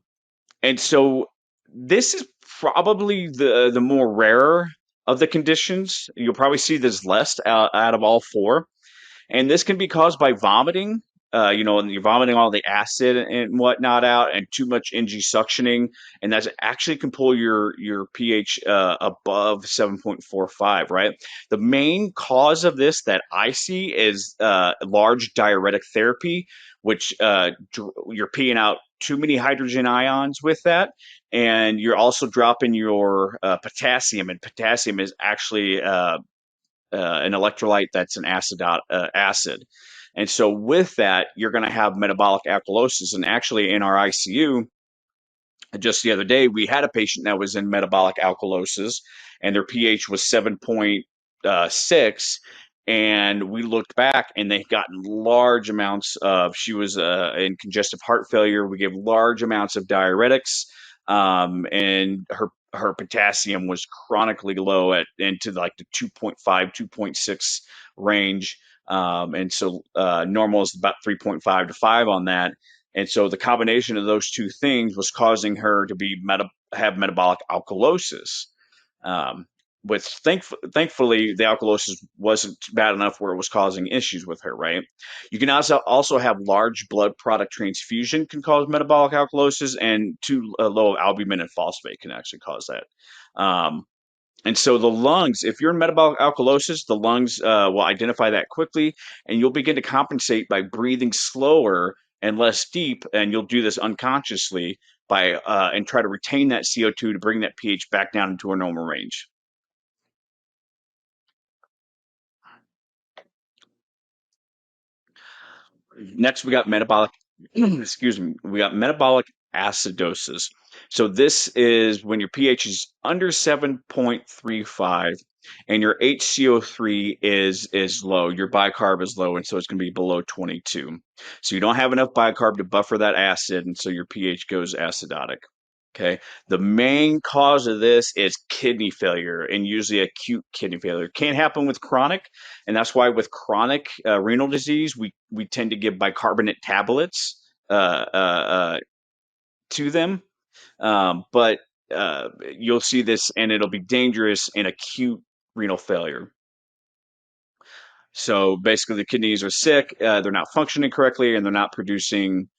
and so this is probably the more rarer of the conditions. You'll probably see this less out of all four. And this can be caused by vomiting, and you're vomiting all the acid and whatnot out, and too much NG suctioning, and that's actually can pull your pH above 7.45. Right. The main cause of this that I see is large diuretic therapy, which you're peeing out too many hydrogen ions with that, and you're also dropping your potassium, and potassium is actually an electrolyte that's an acid. And so with that, you're going to have metabolic alkalosis. And actually in our ICU, just the other day, we had a patient that was in metabolic alkalosis and their pH was 7.6. And we looked back and they'd gotten large amounts she was in congestive heart failure. We gave large amounts of diuretics. And her potassium was chronically low into like the 2.5, 2.6 range. And so normal is about 3.5 to 5 on that. And so the combination of those two things was causing her to have metabolic alkalosis. Um, with thankfully, the alkalosis wasn't bad enough where it was causing issues with her. Right. You can also have large blood product transfusion can cause metabolic alkalosis, and too low albumin and phosphate can actually cause that. Um, and so the lungs, if you're in metabolic alkalosis, the lungs will identify that quickly, and you'll begin to compensate by breathing slower and less deep, and you'll do this unconsciously by and try to retain that CO2 to bring that pH back down into a normal range. Next, we got metabolic, excuse me, we got metabolic acidosis. So this is when your pH is under 7.35 and your HCO3 is low, your bicarb is low, and so it's going to be below 22. So you don't have enough bicarb to buffer that acid, and so your pH goes acidotic. Okay. The main cause of this is kidney failure and usually acute kidney failure. Can't happen with chronic. And that's why with chronic renal disease, we tend to give bicarbonate tablets to them. But you'll see this and it'll be dangerous in acute renal failure. So basically, the kidneys are sick, they're not functioning correctly, and they're not producing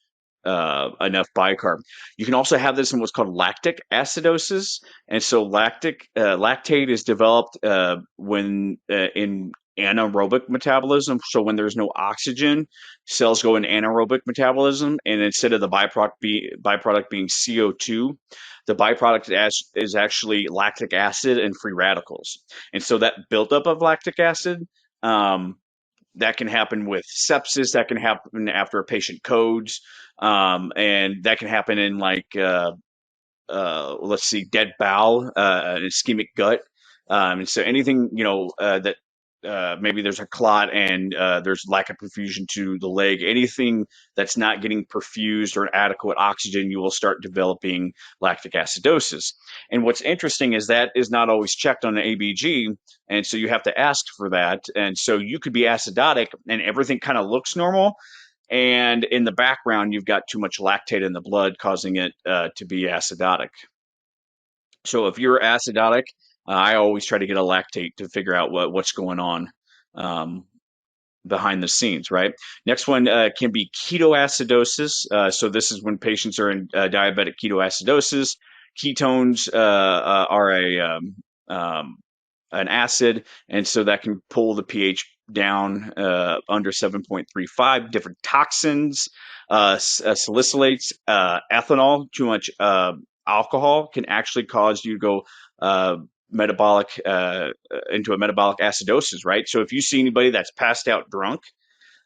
enough bicarb. You can also have this in what's called lactic acidosis, and so lactate is developed when in anaerobic metabolism. So when there's no oxygen, cells go in anaerobic metabolism, and instead of the byproduct being CO2, the byproduct is actually lactic acid and free radicals. And so that buildup of lactic acid. That can happen with sepsis. That can happen after a patient codes, and that can happen in let's see, dead bowel, ischemic gut, and so anything that maybe there's a clot and there's lack of perfusion to the leg. Anything that's not getting perfused or adequate oxygen, you will start developing lactic acidosis. And what's interesting is that is not always checked on an ABG, and so you have to ask for that. And so you could be acidotic and everything kind of looks normal, and in the background you've got too much lactate in the blood, causing it to be acidotic. So if you're acidotic, I always try to get a lactate to figure out what's going on um, behind the scenes, right? Next one can be ketoacidosis. So this is when patients are in diabetic ketoacidosis. Ketones are an acid, and so that can pull the pH down under 7.35. Different toxins, salicylates, ethanol, too much alcohol can actually cause you to go metabolic into a metabolic acidosis, right? So if you see anybody that's passed out drunk,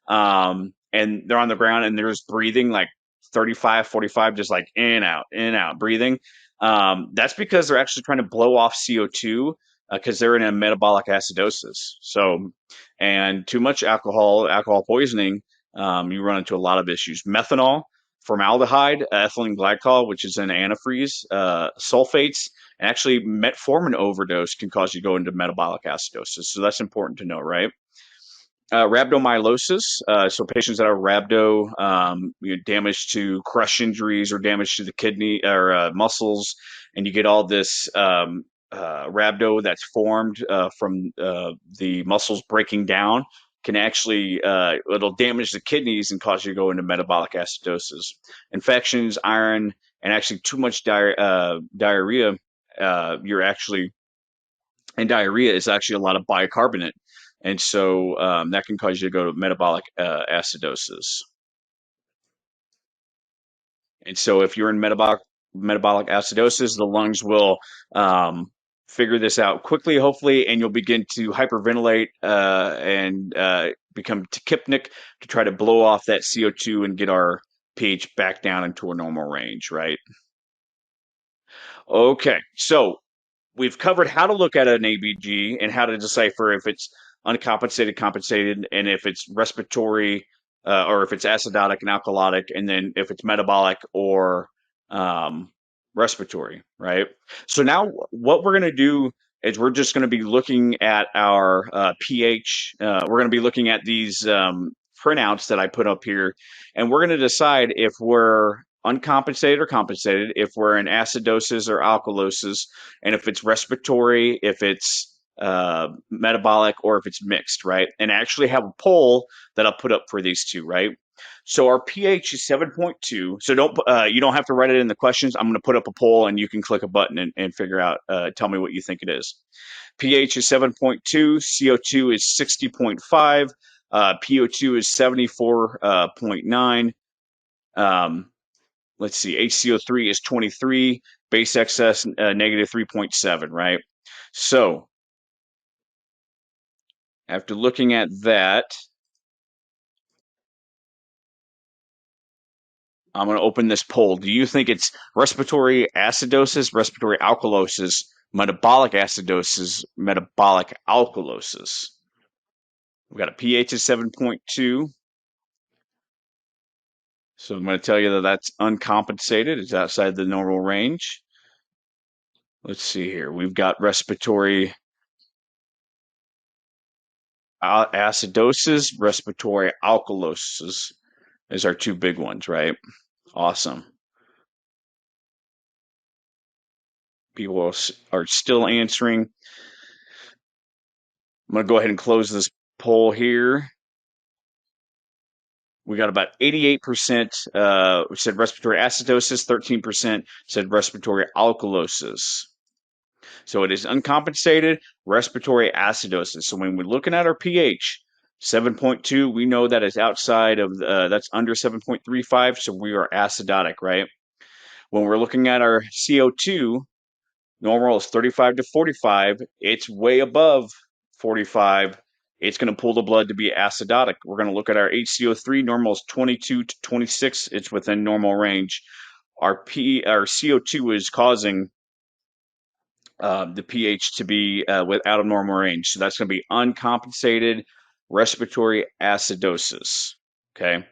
and they're on the ground and they're just breathing like 35, 45, just like in and out breathing, that's because they're actually trying to blow off CO2 because they're in a metabolic acidosis. So, and too much alcohol poisoning, you run into a lot of issues. Methanol, formaldehyde, ethylene glycol, which is an antifreeze, sulfates, and actually metformin overdose can cause you to go into metabolic acidosis. So that's important to know, right? Rhabdomyolysis, so patients that are rhabdo, damage to crush injuries or damage to the kidney or muscles, and you get all this rhabdo that's formed from the muscles breaking down, can actually it'll damage the kidneys and cause you to go into metabolic acidosis. Infections, iron, and actually too much diarrhea. You're actually And diarrhea is actually a lot of bicarbonate, and so that can cause you to go to metabolic acidosis. And so if you're in metabolic acidosis, the lungs will figure this out quickly, hopefully, and you'll begin to hyperventilate and become tachypnic to try to blow off that CO2 and get our pH back down into a normal range, right? Okay, so we've covered how to look at an ABG and how to decipher if it's uncompensated, compensated, and if it's respiratory or if it's acidotic and alkalotic, and then if it's metabolic or respiratory, right? So now what we're going to do is we're just going to be looking at our pH. We're going to be looking at these printouts that I put up here, and we're going to decide if we're uncompensated or compensated, if we're in acidosis or alkalosis, and if it's respiratory, if it's metabolic, or if it's mixed, right? And I actually have a poll that I'll put up for these two, right? So our pH is 7.2. So you don't have to write it in the questions. I'm going to put up a poll, and you can click a button and figure out. Tell me what you think it is. pH is 7.2. CO2 is 60.5. PO2 is 74.9. Let's see, HCO3 is 23, base excess negative 3.7, right? So after looking at that, I'm going to open this poll. Do you think it's respiratory acidosis, respiratory alkalosis, metabolic acidosis, metabolic alkalosis? We've got a pH of 7.2. So I'm going to tell you that that's uncompensated. It's outside the normal range. Let's see here. We've got respiratory acidosis, respiratory alkalosis is our two big ones, right? Awesome. People are still answering. I'm going to go ahead and close this poll here. We got about 88% said respiratory acidosis, 13% said respiratory alkalosis. So it is uncompensated respiratory acidosis. So when we're looking at our pH, 7.2, we know that is outside of, that's under 7.35, so we are acidotic, right? When we're looking at our CO2, normal is 35 to 45. It's way above 45. It's going to pull the blood to be acidotic. We're going to look at our HCO3. Normal is 22 to 26. It's within normal range. Our CO2 is causing the pH to be out of normal range. So that's going to be uncompensated respiratory acidosis. Okay.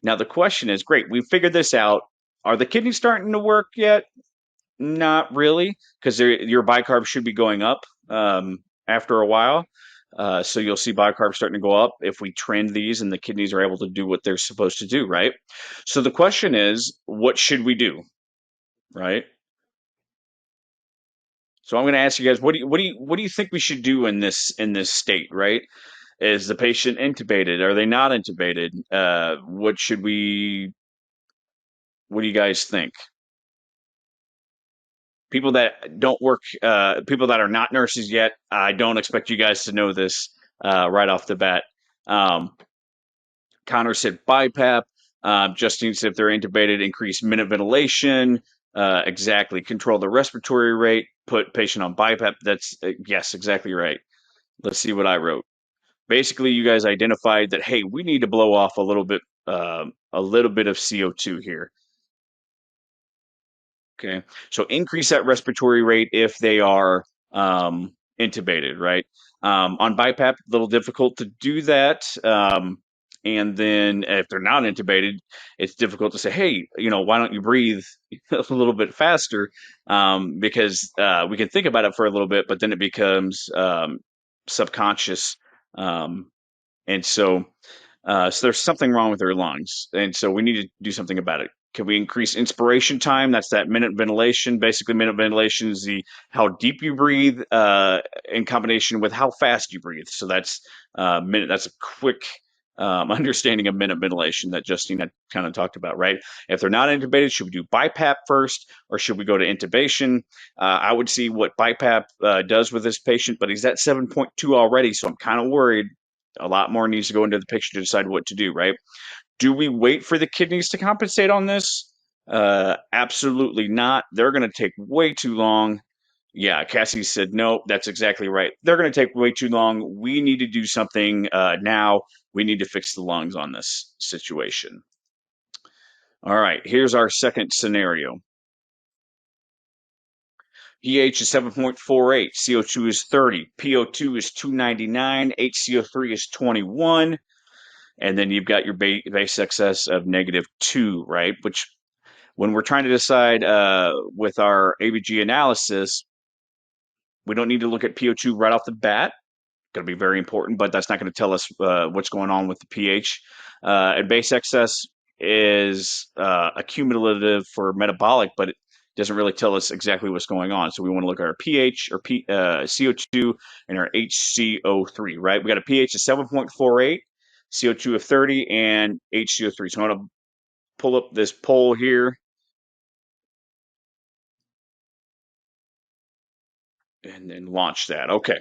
Now the question is, great, we figured this out. Are the kidneys starting to work yet? Not really, because your bicarb should be going up after a while. So you'll see bicarb starting to go up if we trend these and the kidneys are able to do what they're supposed to do, right? So the question is, what should we do, right? So I'm going to ask you guys, what do you think we should do in this state, right? Is the patient intubated? Are they not intubated? What do you guys think? People that don't work, people that are not nurses yet, I don't expect you guys to know this right off the bat. Um, Connor said BiPAP. Justine said if they're intubated, increase minute ventilation. Exactly. Control the respiratory rate. Put patient on BiPAP. That's yes, exactly right. Let's see what I wrote. Basically, you guys identified that hey, we need to blow off a little bit of CO2 here. Okay. So increase that respiratory rate if they are intubated, right? On BiPAP, a little difficult to do that. And then if they're not intubated, it's difficult to say, hey, why don't you breathe a little bit faster? Because we can think about it for a little bit, but then it becomes subconscious. Um, and so there's something wrong with their lungs, and so we need to do something about it. Can we increase inspiration time? That's that minute ventilation. Basically, minute ventilation is the how deep you breathe in combination with how fast you breathe. So that's minute. That's a quick understanding of minute ventilation that Justine had kind of talked about, right? If they're not intubated, should we do BiPAP first, or should we go to intubation? I would see what BiPAP does with this patient, but he's at 7.2 already, so I'm kind of worried a lot more needs to go into the picture to decide what to do, right? Do we wait for the kidneys to compensate on this? Absolutely not. They're going to take way too long. Yeah, Cassie said, no, that's exactly right. They're going to take way too long. We need to do something now. We need to fix the lungs on this situation. All right, here's our second scenario. pH is 7.48, CO2 is 30, PO2 is 299, HCO3 is 21. And then you've got your base excess of -2, right? Which, when we're trying to decide with our ABG analysis, we don't need to look at PO2 right off the bat. Going to be very important, but that's not going to tell us what's going on with the pH. And base excess is accumulative for metabolic, but it doesn't really tell us exactly what's going on. So we want to look at our pH or CO2 and our HCO3, right? We got a pH of 7.48, CO2 of 30, and HCO3. So I'm going to pull up this poll here and then launch that. Okay.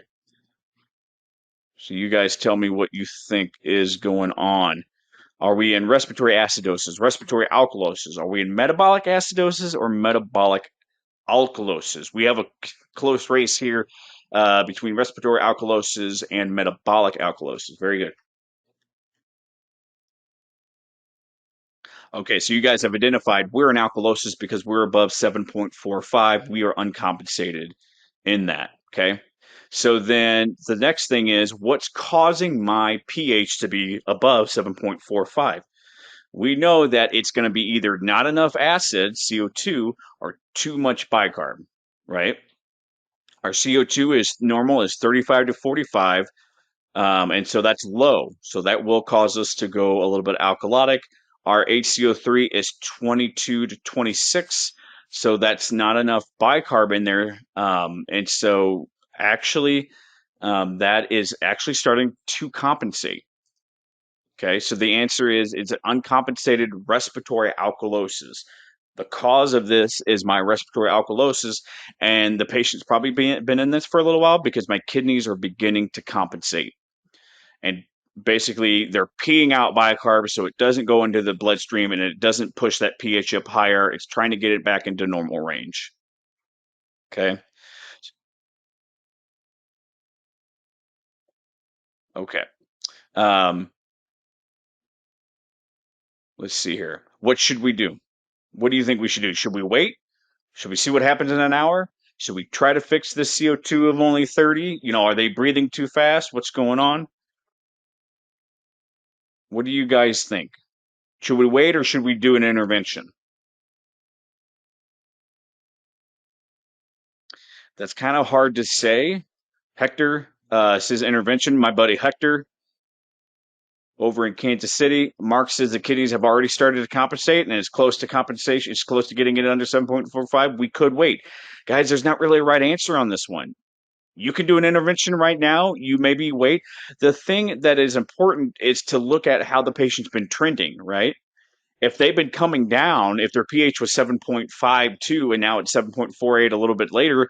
So you guys tell me what you think is going on. Are we in respiratory acidosis, respiratory alkalosis? Are we in metabolic acidosis or metabolic alkalosis? We have a close race here between respiratory alkalosis and metabolic alkalosis. Very good. Okay, so you guys have identified we're in alkalosis because we're above 7.45. We are uncompensated in that. Okay. So then the next thing is what's causing my pH to be above 7.45? We know that it's going to be either not enough acid, CO2, or too much bicarb, right? Our CO2 is normal is 35 to 45, and so that's low. So that will cause us to go a little bit alkalotic. Our HCO3 is 22 to 26, so that's not enough bicarb in there. And so actually, that is actually starting to compensate. Okay, so the answer is it's an uncompensated respiratory alkalosis. The cause of this is my respiratory alkalosis, and the patient's probably been in this for a little while because my kidneys are beginning to compensate. And basically, they're peeing out bicarb so it doesn't go into the bloodstream and it doesn't push that pH up higher. It's trying to get it back into normal range. Okay, okay. Um, let's see here. What should we do? What do you think we should do? Should we wait? Should we see what happens in an hour? Should we try to fix this CO2 of only 30? Are they breathing too fast? What's going on? What do you guys think? Should we wait or should we do an intervention? That's kind of hard to say. Hector says intervention. My buddy Hector over in Kansas City. Mark says the kidneys have already started to compensate and it's close to compensation. It's close to getting it under 7.45. We could wait. Guys, there's not really a right answer on this one. You can do an intervention right now. You maybe wait. The thing that is important is to look at how the patient's been trending, right? If they've been coming down, if their pH was 7.52 and now it's 7.48 a little bit later,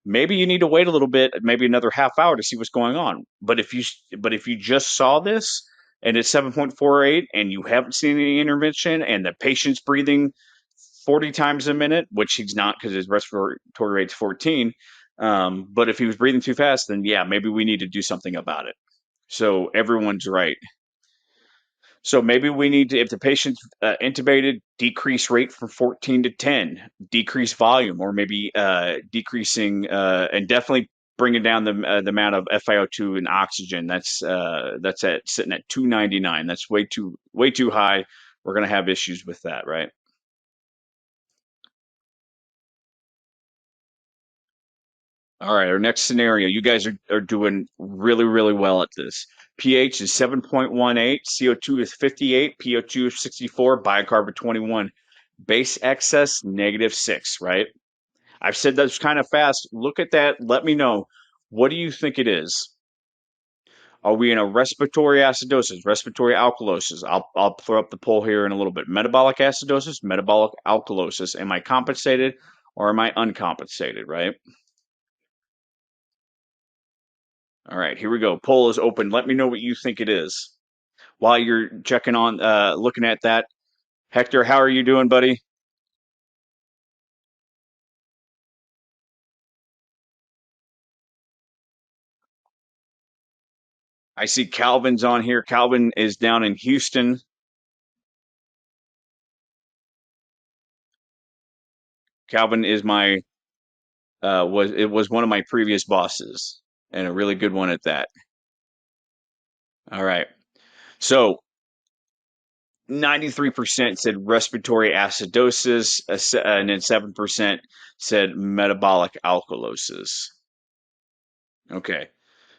maybe you need to wait a little bit, maybe another half hour to see what's going on. But if you just saw this and it's 7.48 and you haven't seen any intervention and the patient's breathing 40 times a minute, which he's not because his respiratory rate's 14. But if he was breathing too fast, then yeah, maybe we need to do something about it. So everyone's right. So maybe we need to, if the patient's intubated, decrease rate from 14 to 10, decrease volume, or maybe decreasing and definitely bringing down the amount of FiO2 and oxygen. That's at sitting at 299. That's way too high. We're going to have issues with that, right? All right, our next scenario. You guys are doing really, really well at this. pH is 7.18, CO2 is 58, PO2 is 64, bicarb 21. Base excess, -6, right? I've said that's kind of fast. Look at that. Let me know. What do you think it is? Are we in a respiratory acidosis, respiratory alkalosis? I'll throw up the poll here in a little bit. Metabolic acidosis, metabolic alkalosis. Am I compensated or am I uncompensated, right? All right, here we go. Poll is open. Let me know what you think it is. While you're checking on, looking at that, Hector, how are you doing, buddy? I see Calvin's on here. Calvin is down in Houston. Calvin is my was one of my previous bosses and a really good one at that. All right. So 93% said respiratory acidosis, and then 7% said metabolic alkalosis. Okay.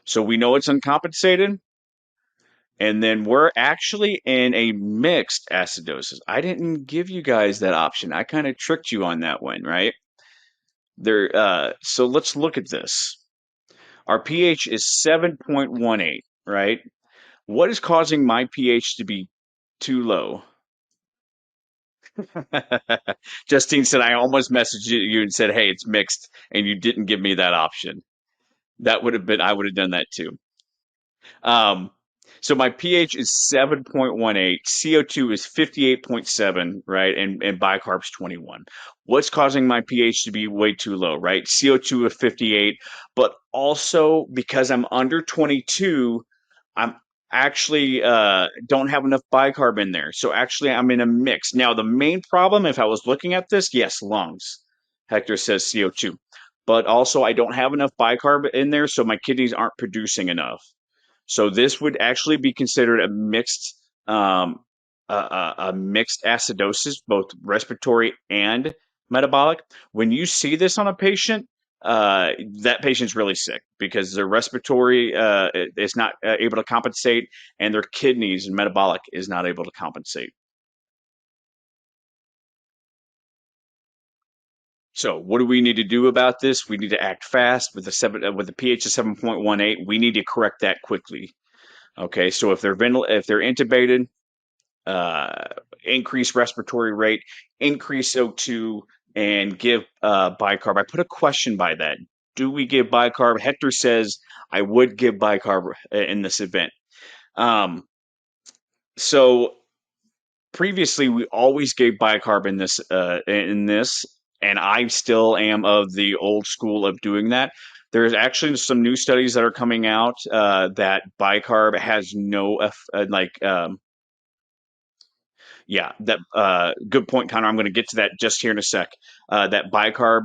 So we know it's uncompensated. And then we're actually in a mixed acidosis. I didn't give you guys that option. I kind of tricked you on that one, right? So let's look at this. Our pH is 7.18, right? What is causing my pH to be too low? Justine said, I almost messaged you and said, hey, it's mixed, and you didn't give me that option. That would have been, I would have done that too. Um, so my pH is 7.18, CO2 is 58.7, right? And bicarb's 21. What's causing my pH to be way too low, right? CO2 of 58, but also because I'm under 22, I'm actually don't have enough bicarb in there. So actually I'm in a mix. Now the main problem, if I was looking at this, yes, lungs. Hector says CO2. But also I don't have enough bicarb in there, so my kidneys aren't producing enough. So this would actually be considered um, a mixed acidosis, both respiratory and metabolic. When you see this on a patient, that patient's really sick because their respiratory is not able to compensate, and their kidneys and metabolic is not able to compensate. So, what do we need to do about this? We need to act fast with the pH of 7.18. We need to correct that quickly. Okay, so if they're intubated, uh, increase respiratory rate, increase O2, and give bicarb. I put a question by that. Do we give bicarb? Hector says I would give bicarb in this event. Um, so previously we always gave bicarb in this, and I still am of the old school of doing that. There's actually some new studies that are coming out that bicarb has no yeah, that good point, Connor. I'm going to get to that just here in a sec. That bicarb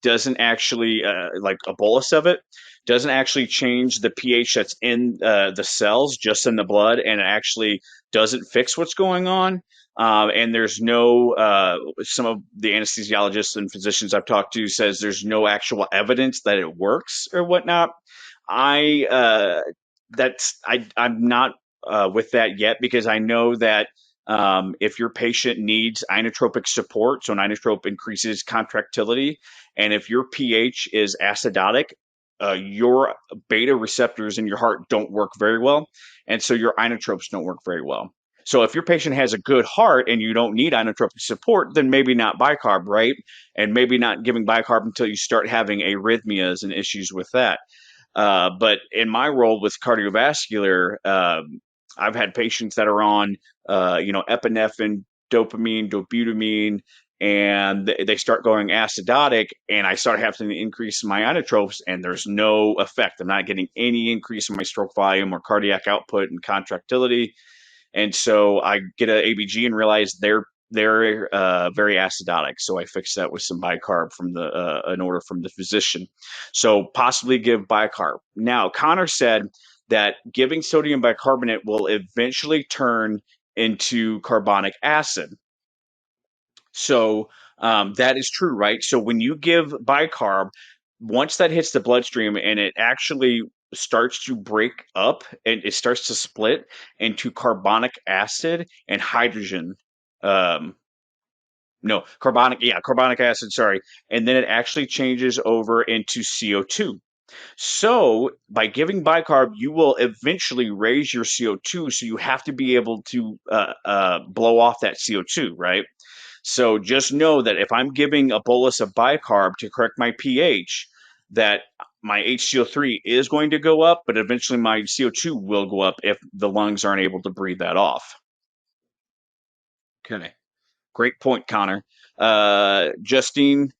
doesn't actually like a bolus of it doesn't actually change the pH that's in the cells, just in the blood, and it actually doesn't fix what's going on. And there's no some of the anesthesiologists and physicians I've talked to says there's no actual evidence that it works or whatnot. I I'm not with that yet, because I know that if your patient needs inotropic support, so an inotrope increases contractility, and if your pH is acidotic, your beta receptors in your heart don't work very well, and so your inotropes don't work very well. So if your patient has a good heart and you don't need inotropic support, then maybe not bicarb, right? And maybe not giving bicarb until you start having arrhythmias and issues with that. But in my role with cardiovascular, I've had patients that are on, epinephrine, dopamine, dobutamine, and they start going acidotic, and I start having to increase my inotropes, and there's no effect. I'm not getting any increase in my stroke volume or cardiac output and contractility. And so I get an ABG and realize they're very acidotic. So I fix that with some bicarb from an order from the physician. So possibly give bicarb. Now, Connor said that giving sodium bicarbonate will eventually turn into carbonic acid. So that is true, right? So when you give bicarb, once that hits the bloodstream and it actually starts to break up and it starts to split into carbonic acid and hydrogen. Um, no, carbonic acid, sorry. And then it actually changes over into CO2. So by giving bicarb, you will eventually raise your CO2. So you have to be able to blow off that CO2, right? So just know that if I'm giving a bolus of bicarb to correct my pH, that my HCO3 is going to go up, but eventually my CO2 will go up if the lungs aren't able to breathe that off. Okay. Great point, Connor. Justine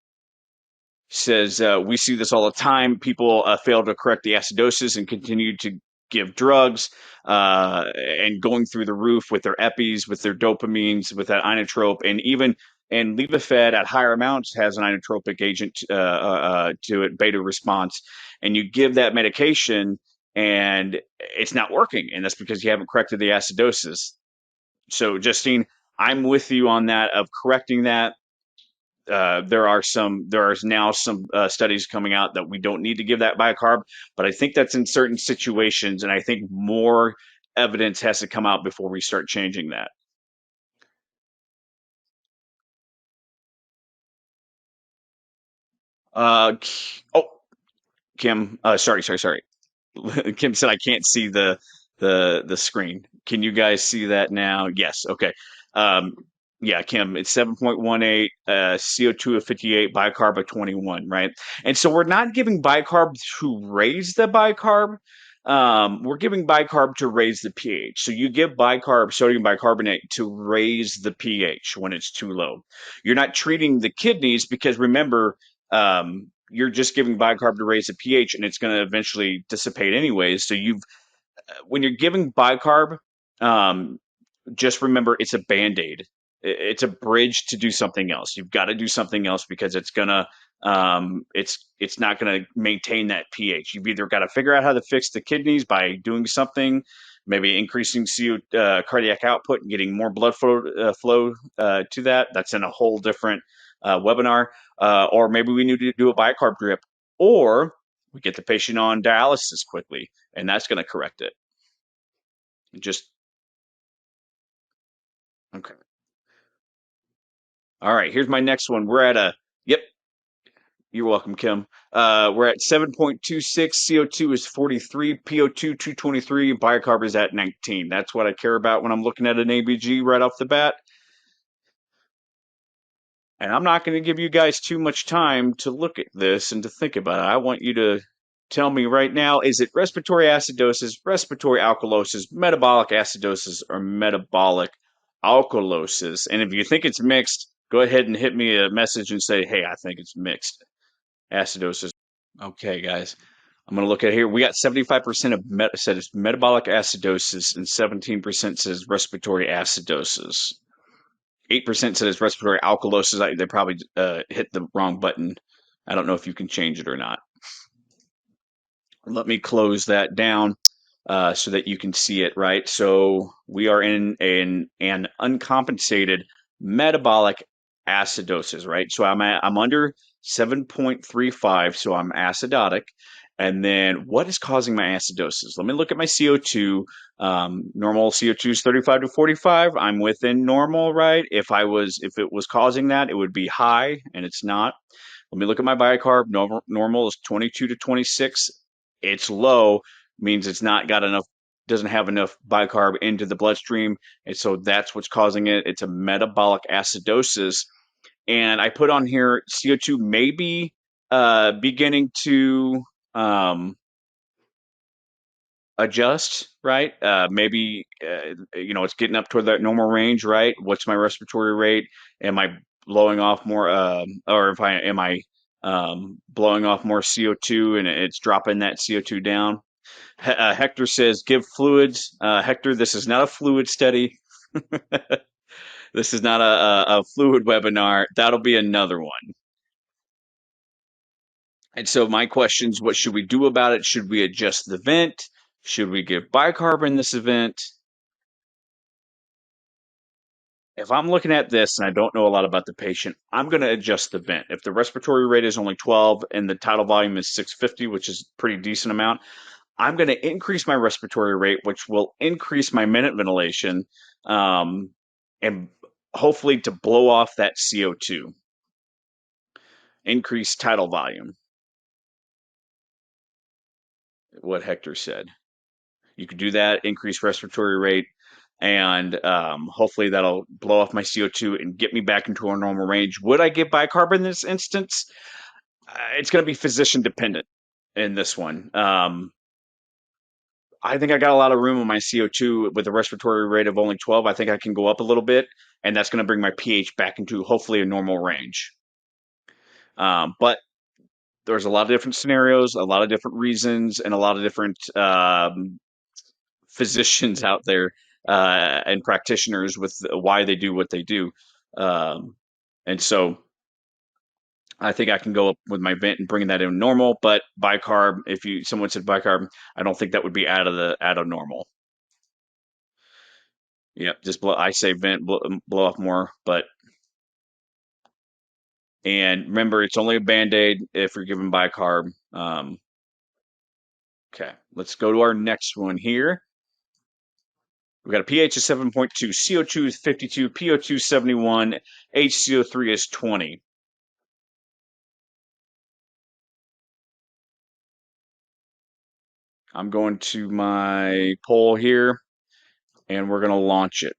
says, we see this all the time. People fail to correct the acidosis and continue to give drugs and going through the roof with their epis, with their dopamines, with that inotrope, and Levophed at higher amounts has an inotropic agent to it, beta response, and you give that medication and it's not working, and that's because you haven't corrected the acidosis. So, Justine, I'm with you on that of correcting that. There are now some studies coming out that we don't need to give that bicarb, but I think that's in certain situations, and I think more evidence has to come out before we start changing that. Oh, Kim, sorry. Kim said I can't see the screen. Can you guys see that now? Yes. Okay. Um, yeah, Kim, it's 7.18, CO2 of 58, bicarb of 21, right? And so we're not giving bicarb to raise the bicarb. We're giving bicarb to raise the pH. So you give bicarb, sodium bicarbonate, to raise the pH when it's too low. You're not treating the kidneys because remember, you're just giving bicarb to raise the pH, and it's going to eventually dissipate anyways. So when you're giving bicarb, um, just remember it's a band-aid. It's a bridge to do something else. You've got to do something else because it's not gonna maintain that pH. You've either got to figure out how to fix the kidneys by doing something, maybe increasing cardiac output and getting more blood flow to that. That's in a whole different webinar. Or maybe we need to do a bicarb drip, or we get the patient on dialysis quickly, and that's going to correct it. Just okay. All right, here's my next one. Yep, you're welcome, Kim. We're at 7.26, CO2 is 43, PO2 223, bicarb is at 19. That's what I care about when I'm looking at an ABG right off the bat. And I'm not going to give you guys too much time to look at this and to think about it. I want you to tell me right now, is it respiratory acidosis, respiratory alkalosis, metabolic acidosis, or metabolic alkalosis? And if you think it's mixed, go ahead and hit me a message and say, hey, I think it's mixed acidosis. Okay, guys, I'm going to look at here. We got 75% of said it's metabolic acidosis and 17% says respiratory acidosis. 8% said it's respiratory alkalosis. They probably hit the wrong button I don't know if you can change it or not. Let me close that down so that you can see it, right? So we are in an uncompensated metabolic acidosis, right? So I'm under 7.35, so I'm acidotic. And then what is causing my acidosis? Let me look at my CO2. Normal CO2 is 35 to 45. I'm within normal, right? If it was causing that, it would be high, and it's not. Let me look at my bicarb. Normal is 22 to 26. It's low, means it's not got enough, doesn't have enough bicarb into the bloodstream. And so that's what's causing it. It's a metabolic acidosis. And I put on here CO2 may be beginning to adjust, right? Maybe it's getting up toward that normal range, right? What's my respiratory rate? Am I blowing off more, or if I am I blowing off more CO2 and it's dropping that CO2 down? Hector says, give fluids. Hector, this is not a fluid study. This is not a fluid webinar. That'll be another one. And so my questions, what should we do about it? Should we adjust the vent? Should we give bicarb in this event? If I'm looking at this and I don't know a lot about the patient, I'm going to adjust the vent. If the respiratory rate is only 12 and the tidal volume is 650, which is a pretty decent amount, I'm going to increase my respiratory rate, which will increase my minute ventilation, and hopefully to blow off that CO2, increase tidal volume, what Hector said. You could do that, increase respiratory rate, and hopefully that'll blow off my CO2 and get me back into a normal range. Would I give bicarb in this instance? It's going to be physician dependent in this one. I think I got a lot of room on my CO2 with a respiratory rate of only 12. I think I can go up a little bit, and that's going to bring my pH back into hopefully a normal range. But there's a lot of different scenarios, a lot of different reasons, and a lot of different physicians out there and practitioners with why they do what they do. Um, and so I think I can go up with my vent and bring that in normal, but bicarb, if someone said bicarb, I don't think that would be out of normal. Yeah, just blow. I say vent, blow off more, but and remember, it's only a band-aid if you're given bicarb. Okay, let's go to our next one here. We got a pH of 7.2, CO2 is 52, PO2 71, HCO3 is 20. I'm going to my poll here, and we're going to launch it.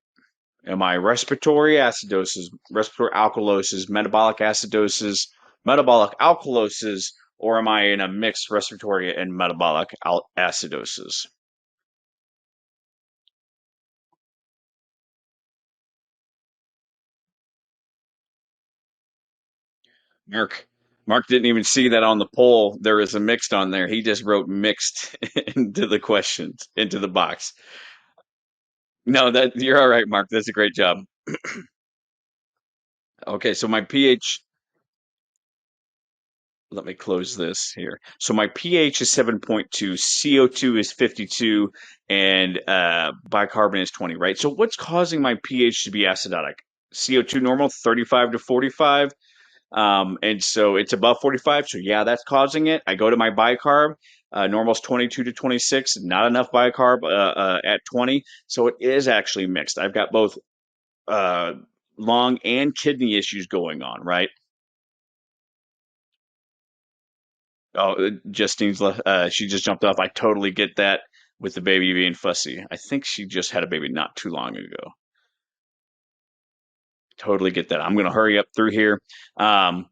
Am I respiratory acidosis, respiratory alkalosis, metabolic acidosis, metabolic alkalosis, or am I in a mixed respiratory and metabolic acidosis? Mark. Mark didn't even see that on the poll. There is a mixed on there. He just wrote mixed into the questions, into the box. No, that you're all right, Mark. That's a great job. Okay, so my pH, let me close this here. So my pH is 7.2, CO2 is 52, and bicarbonate is 20, right? So what's causing my pH to be acidotic? CO2 normal, 35 to 45. And so it's above 45. So yeah, that's causing it. I go to my bicarb. Normal's 22 to 26. Not enough bicarb at 20. So it is actually mixed. I've got both uh, lung and kidney issues going on, right? Oh, Justine's she just jumped off. I totally get that with the baby being fussy. I think she just had a baby not too long ago. Totally get that. I'm going to hurry up through here. Um,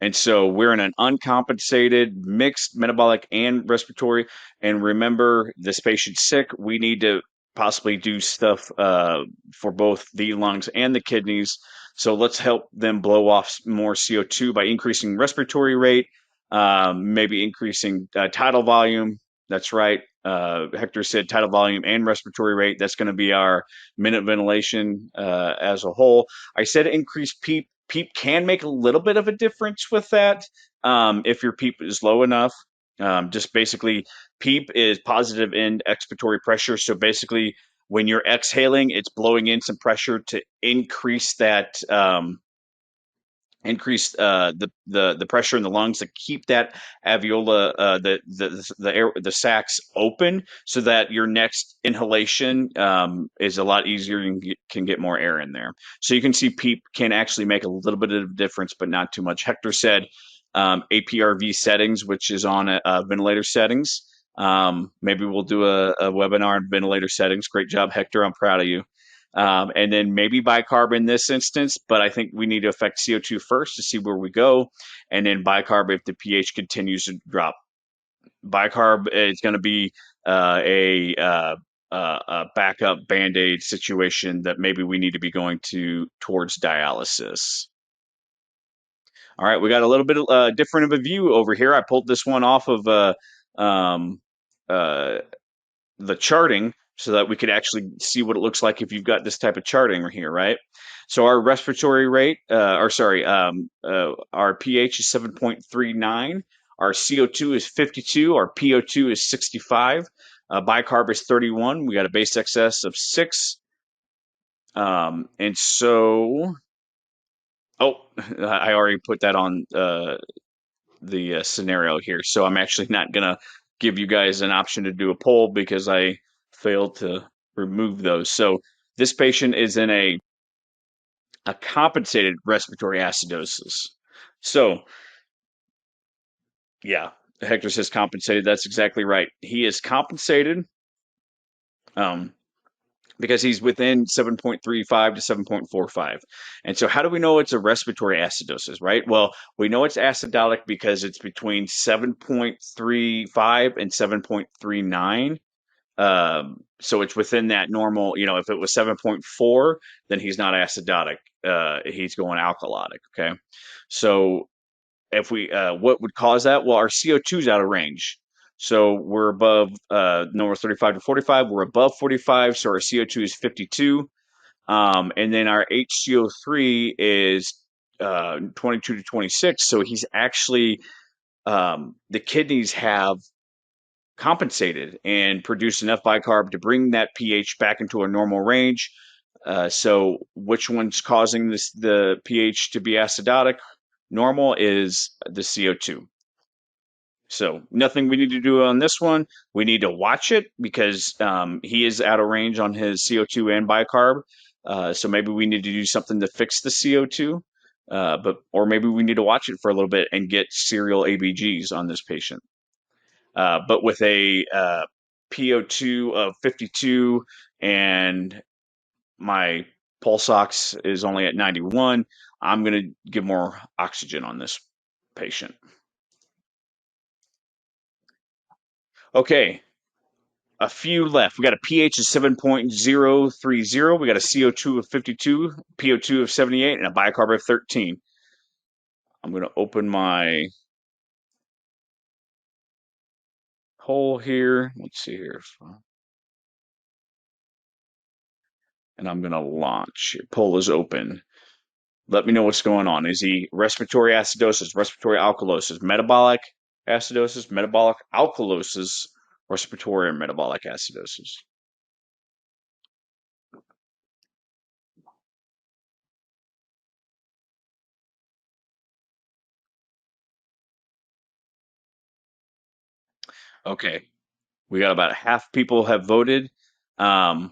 And so we're in an uncompensated, mixed metabolic and respiratory. And remember, this patient's sick. We need to possibly do stuff for both the lungs and the kidneys. So let's help them blow off more CO2 by increasing respiratory rate, maybe increasing tidal volume. That's right. Hector said tidal volume and respiratory rate. That's going to be our minute ventilation as a whole. I said increase PEEP can make a little bit of a difference with that if your PEEP is low enough. Just basically, PEEP is positive end expiratory pressure. So basically, when you're exhaling, it's blowing in some pressure to increase that the pressure in the lungs to keep that alveola the sacs open so that your next inhalation is a lot easier and can get more air in there. So you can see PEEP can actually make a little bit of a difference, but not too much. Hector said APRV settings, which is on ventilator settings. Maybe we'll do a webinar on ventilator settings. Great job, Hector. I'm proud of you. And then maybe bicarb in this instance, but I think we need to affect CO2 first to see where we go, and then bicarb if the pH continues to drop. Bicarb is going to be a backup Band-Aid situation that maybe we need to be going towards dialysis. All right, we got a little bit different of a view over here. I pulled this one off of the charting so that we could actually see what it looks like if you've got this type of charting here, right? So our respiratory rate, our pH is 7.39. Our CO2 is 52. Our PO2 is 65. Bicarb is 31. We got a base excess of 6. And so, I already put that on the scenario here. So I'm actually not going to give you guys an option to do a poll because I failed to remove those. So this patient is in a compensated respiratory acidosis. So yeah, Hector says compensated. That's exactly right. He is compensated because he's within 7.35 to 7.45. And so how do we know it's a respiratory acidosis, right? Well, we know it's acidotic because it's between 7.35 and 7.39. So it's within that normal, if it was 7.4, then he's not acidotic. He's going alkalotic, okay? So if we, what would cause that? Well, our CO2 is out of range. So we're above normal 35 to 45. We're above 45, so our CO2 is 52. And then our HCO3 is 22 to 26. So he's actually, the kidneys have compensated and produced enough bicarb to bring that pH back into a normal range. So which one's causing the pH to be acidotic? Normal is the CO2. So nothing we need to do on this one. We need to watch it because he is out of range on his CO2 and bicarb. So maybe we need to do something to fix the CO2. Or maybe we need to watch it for a little bit and get serial ABGs on this patient. But with a PO2 of 52 and my pulse ox is only at 91, I'm going to give more oxygen on this patient. Okay, a few left. We got a pH of 7.030. We got a CO2 of 52, PO2 of 78, and a bicarb of 13. I'm going to open my hole here. Let's see here. And I'm going to launch. Poll is open. Let me know what's going on. Is he respiratory acidosis, respiratory alkalosis, metabolic acidosis, metabolic alkalosis, respiratory and metabolic acidosis? Okay, we got about half people have voted. Let's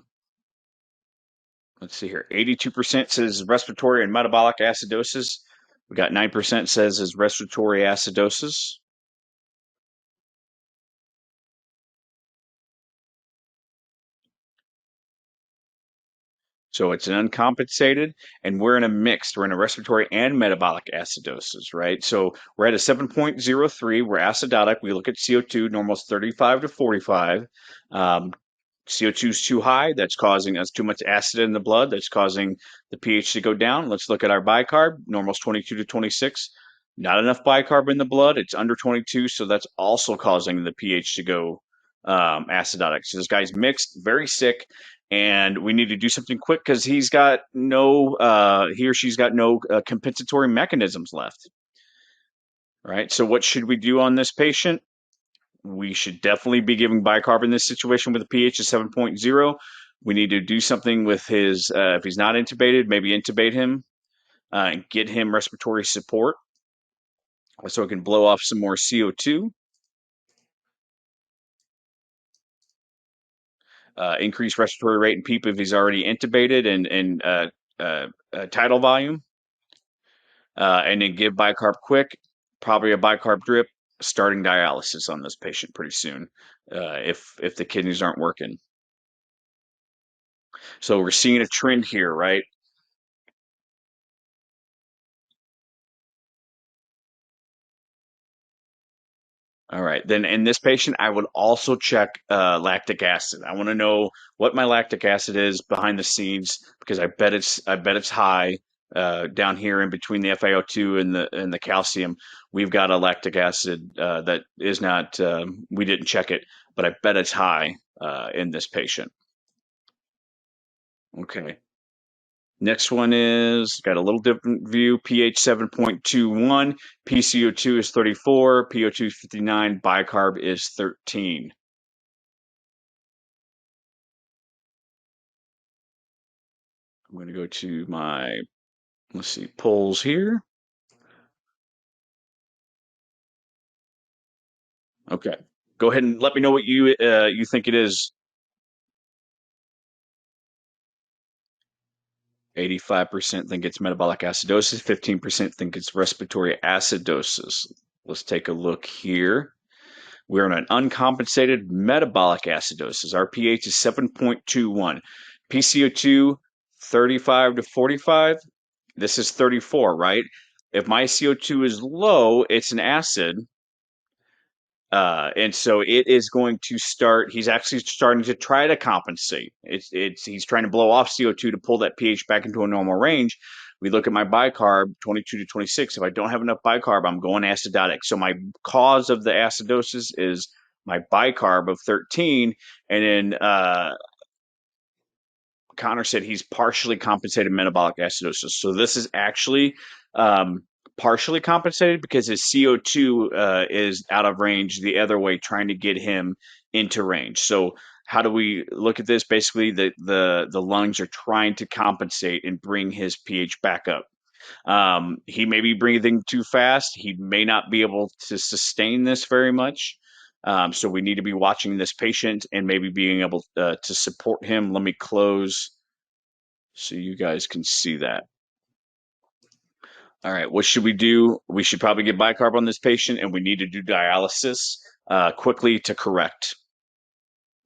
see here. 82% says respiratory and metabolic acidosis. We got 9% says is respiratory acidosis. So it's an uncompensated, and we're in a mixed. We're in a respiratory and metabolic acidosis, right? So we're at a 7.03. We're acidotic. We look at CO2, normal is 35 to 45. CO2 is too high. That's causing us too much acid in the blood. That's causing the pH to go down. Let's look at our bicarb. Normal is 22 to 26. Not enough bicarb in the blood. It's under 22, so that's also causing the pH to go acidotic. So this guy's mixed, very sick, and we need to do something quick because he or she's got no compensatory mechanisms left. Right. So what should we do on this patient? We should definitely be giving bicarb in this situation with a pH of 7.0. We need to do something with his, if he's not intubated, maybe intubate him and get him respiratory support so it can blow off some more CO2. Increase respiratory rate and PEEP if he's already intubated and tidal volume, and then give bicarb quick, probably a bicarb drip, starting dialysis on this patient pretty soon if the kidneys aren't working. So we're seeing a trend here, right? All right. Then in this patient, I would also check lactic acid. I want to know what my lactic acid is behind the scenes because I bet it's high down here in between the FiO2 and the calcium. We've got a lactic acid that is not we didn't check it, but I bet it's high in this patient. Okay. Next one is got a little different view. pH 7.21, PCO2 is 34, PO2 is 59, bicarb is 13. I'm going to go to my, let's see, polls here. Okay. Go ahead and let me know what you think it is. 85% think it's metabolic acidosis, 15% think it's respiratory acidosis. Let's take a look here. We're in an uncompensated metabolic acidosis. Our pH is 7.21. PCO2, 35 to 45. This is 34, right? If my CO2 is low, it's an acid. And so it is going to start. He's actually starting to try to compensate. He's trying to blow off CO2 to pull that pH back into a normal range. We look at my bicarb, 22 to 26. If I don't have enough bicarb, I'm going acidotic. So my cause of the acidosis is my bicarb of 13, and then Connor said he's partially compensated metabolic acidosis. So this is actually partially compensated because his CO2 is out of range the other way, trying to get him into range. So how do we look at this? Basically, the lungs are trying to compensate and bring his pH back up. He may be breathing too fast. He may not be able to sustain this very much. So we need to be watching this patient and maybe being able to support him. Let me close so you guys can see that. All right, what should we do? We should probably get bicarb on this patient, and we need to do dialysis quickly to correct.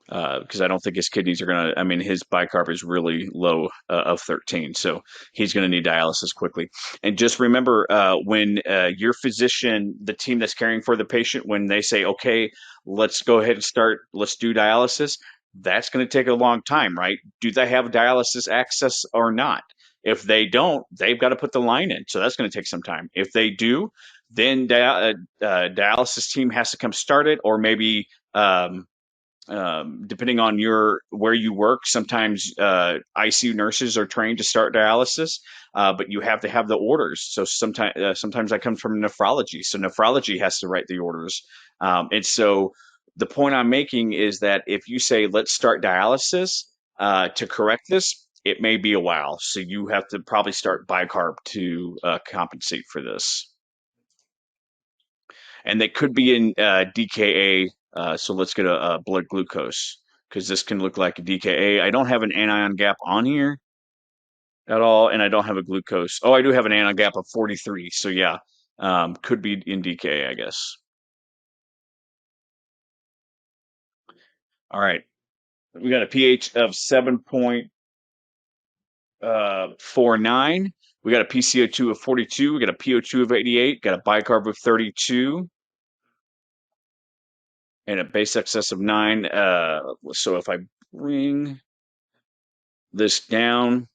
Because I don't think his kidneys are going to, I mean, his bicarb is really low of 13. So he's going to need dialysis quickly. And just remember when your physician, the team that's caring for the patient, when they say, okay, let's go ahead and start, let's do dialysis, that's going to take a long time, right? Do they have dialysis access or not? If they don't, they've got to put the line in. So that's going to take some time. If they do, then dialysis team has to come start it, or maybe depending on where you work, sometimes ICU nurses are trained to start dialysis, but you have to have the orders. So sometimes that comes from nephrology. So nephrology has to write the orders. And so the point I'm making is that if you say, let's start dialysis to correct this, it may be a while. So you have to probably start bicarb to compensate for this. And they could be in DKA. So let's get a blood glucose because this can look like a DKA. I don't have an anion gap on here at all, and I don't have a glucose. Oh, I do have an anion gap of 43. So yeah, could be in DKA, I guess. All right, we got a pH of 7.49. We got a PCO2 of 42. We got a PO2 of 88. Got a bicarb of 32. And a base excess of 9. So if I bring this down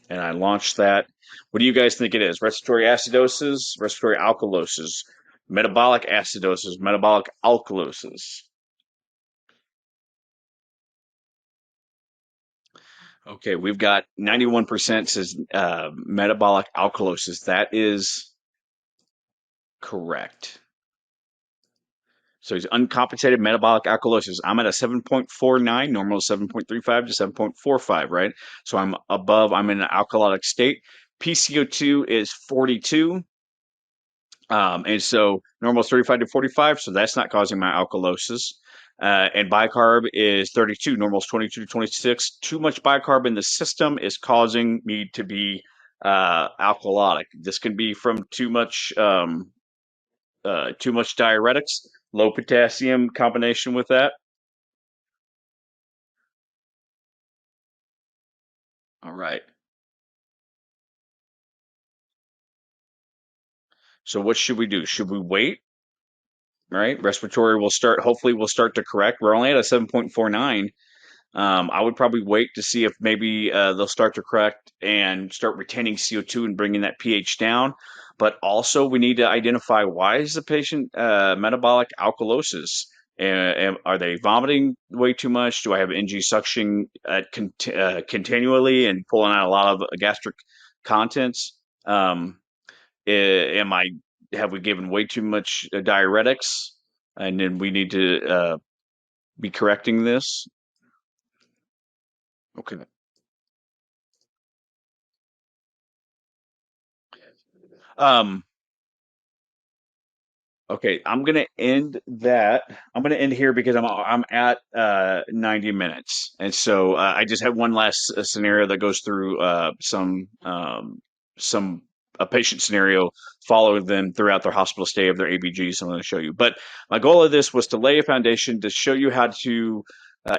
and I launch that, what do you guys think it is? Respiratory acidosis, respiratory alkalosis, metabolic acidosis, metabolic alkalosis. Okay, we've got 91% says metabolic alkalosis. That is correct. So he's uncompensated metabolic alkalosis. I'm at a 7.49, normal is 7.35 to 7.45, right? So I'm above, I'm in an alkalotic state. PCO2 is 42. And so normal is 35 to 45, so that's not causing my alkalosis. And bicarb is 32, normal is 22 to 26. Too much bicarb in the system is causing me to be alkalotic. This can be from too much diuretics, low potassium combination with that. All right. So what should we do? Should we wait? Right? Respiratory will start, hopefully will start to correct. We're only at a 7.49. I would probably wait to see if maybe they'll start to correct and start retaining CO2 and bringing that pH down. But also, we need to identify why is the patient metabolic alkalosis? Are they vomiting way too much? Do I have NG suction continually and pulling out a lot of gastric contents? Am I have we given way too much diuretics? And then we need to be correcting this. Okay. Um, okay, I'm gonna end that. I'm gonna end here because I'm at 90 minutes, and so I just have one last scenario that goes through some a patient scenario, follow them throughout their hospital stay of their ABGs. I'm going to show you. But my goal of this was to lay a foundation to show you how to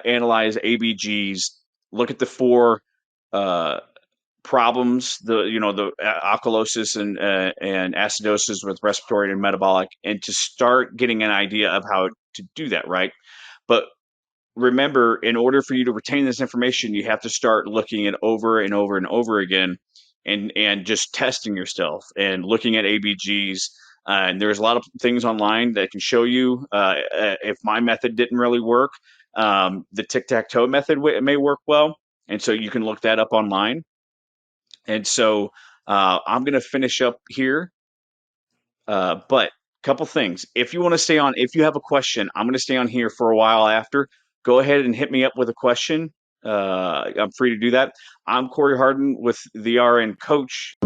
analyze ABGs, look at the four. Uh, Problems, the alkalosis and acidosis with respiratory and metabolic, and to start getting an idea of how to do that, right? But remember, in order for you to retain this information, you have to start looking at over and over and over again, and just testing yourself and looking at ABGs. And there's a lot of things online that can show you if my method didn't really work. The tic-tac-toe method may work well, and so you can look that up online. And so I'm going to finish up here. But couple things. If you want to stay on, if you have a question, I'm going to stay on here for a while after. Go ahead and hit me up with a question. I'm free to do that. I'm Corey Harden with the RN Coach.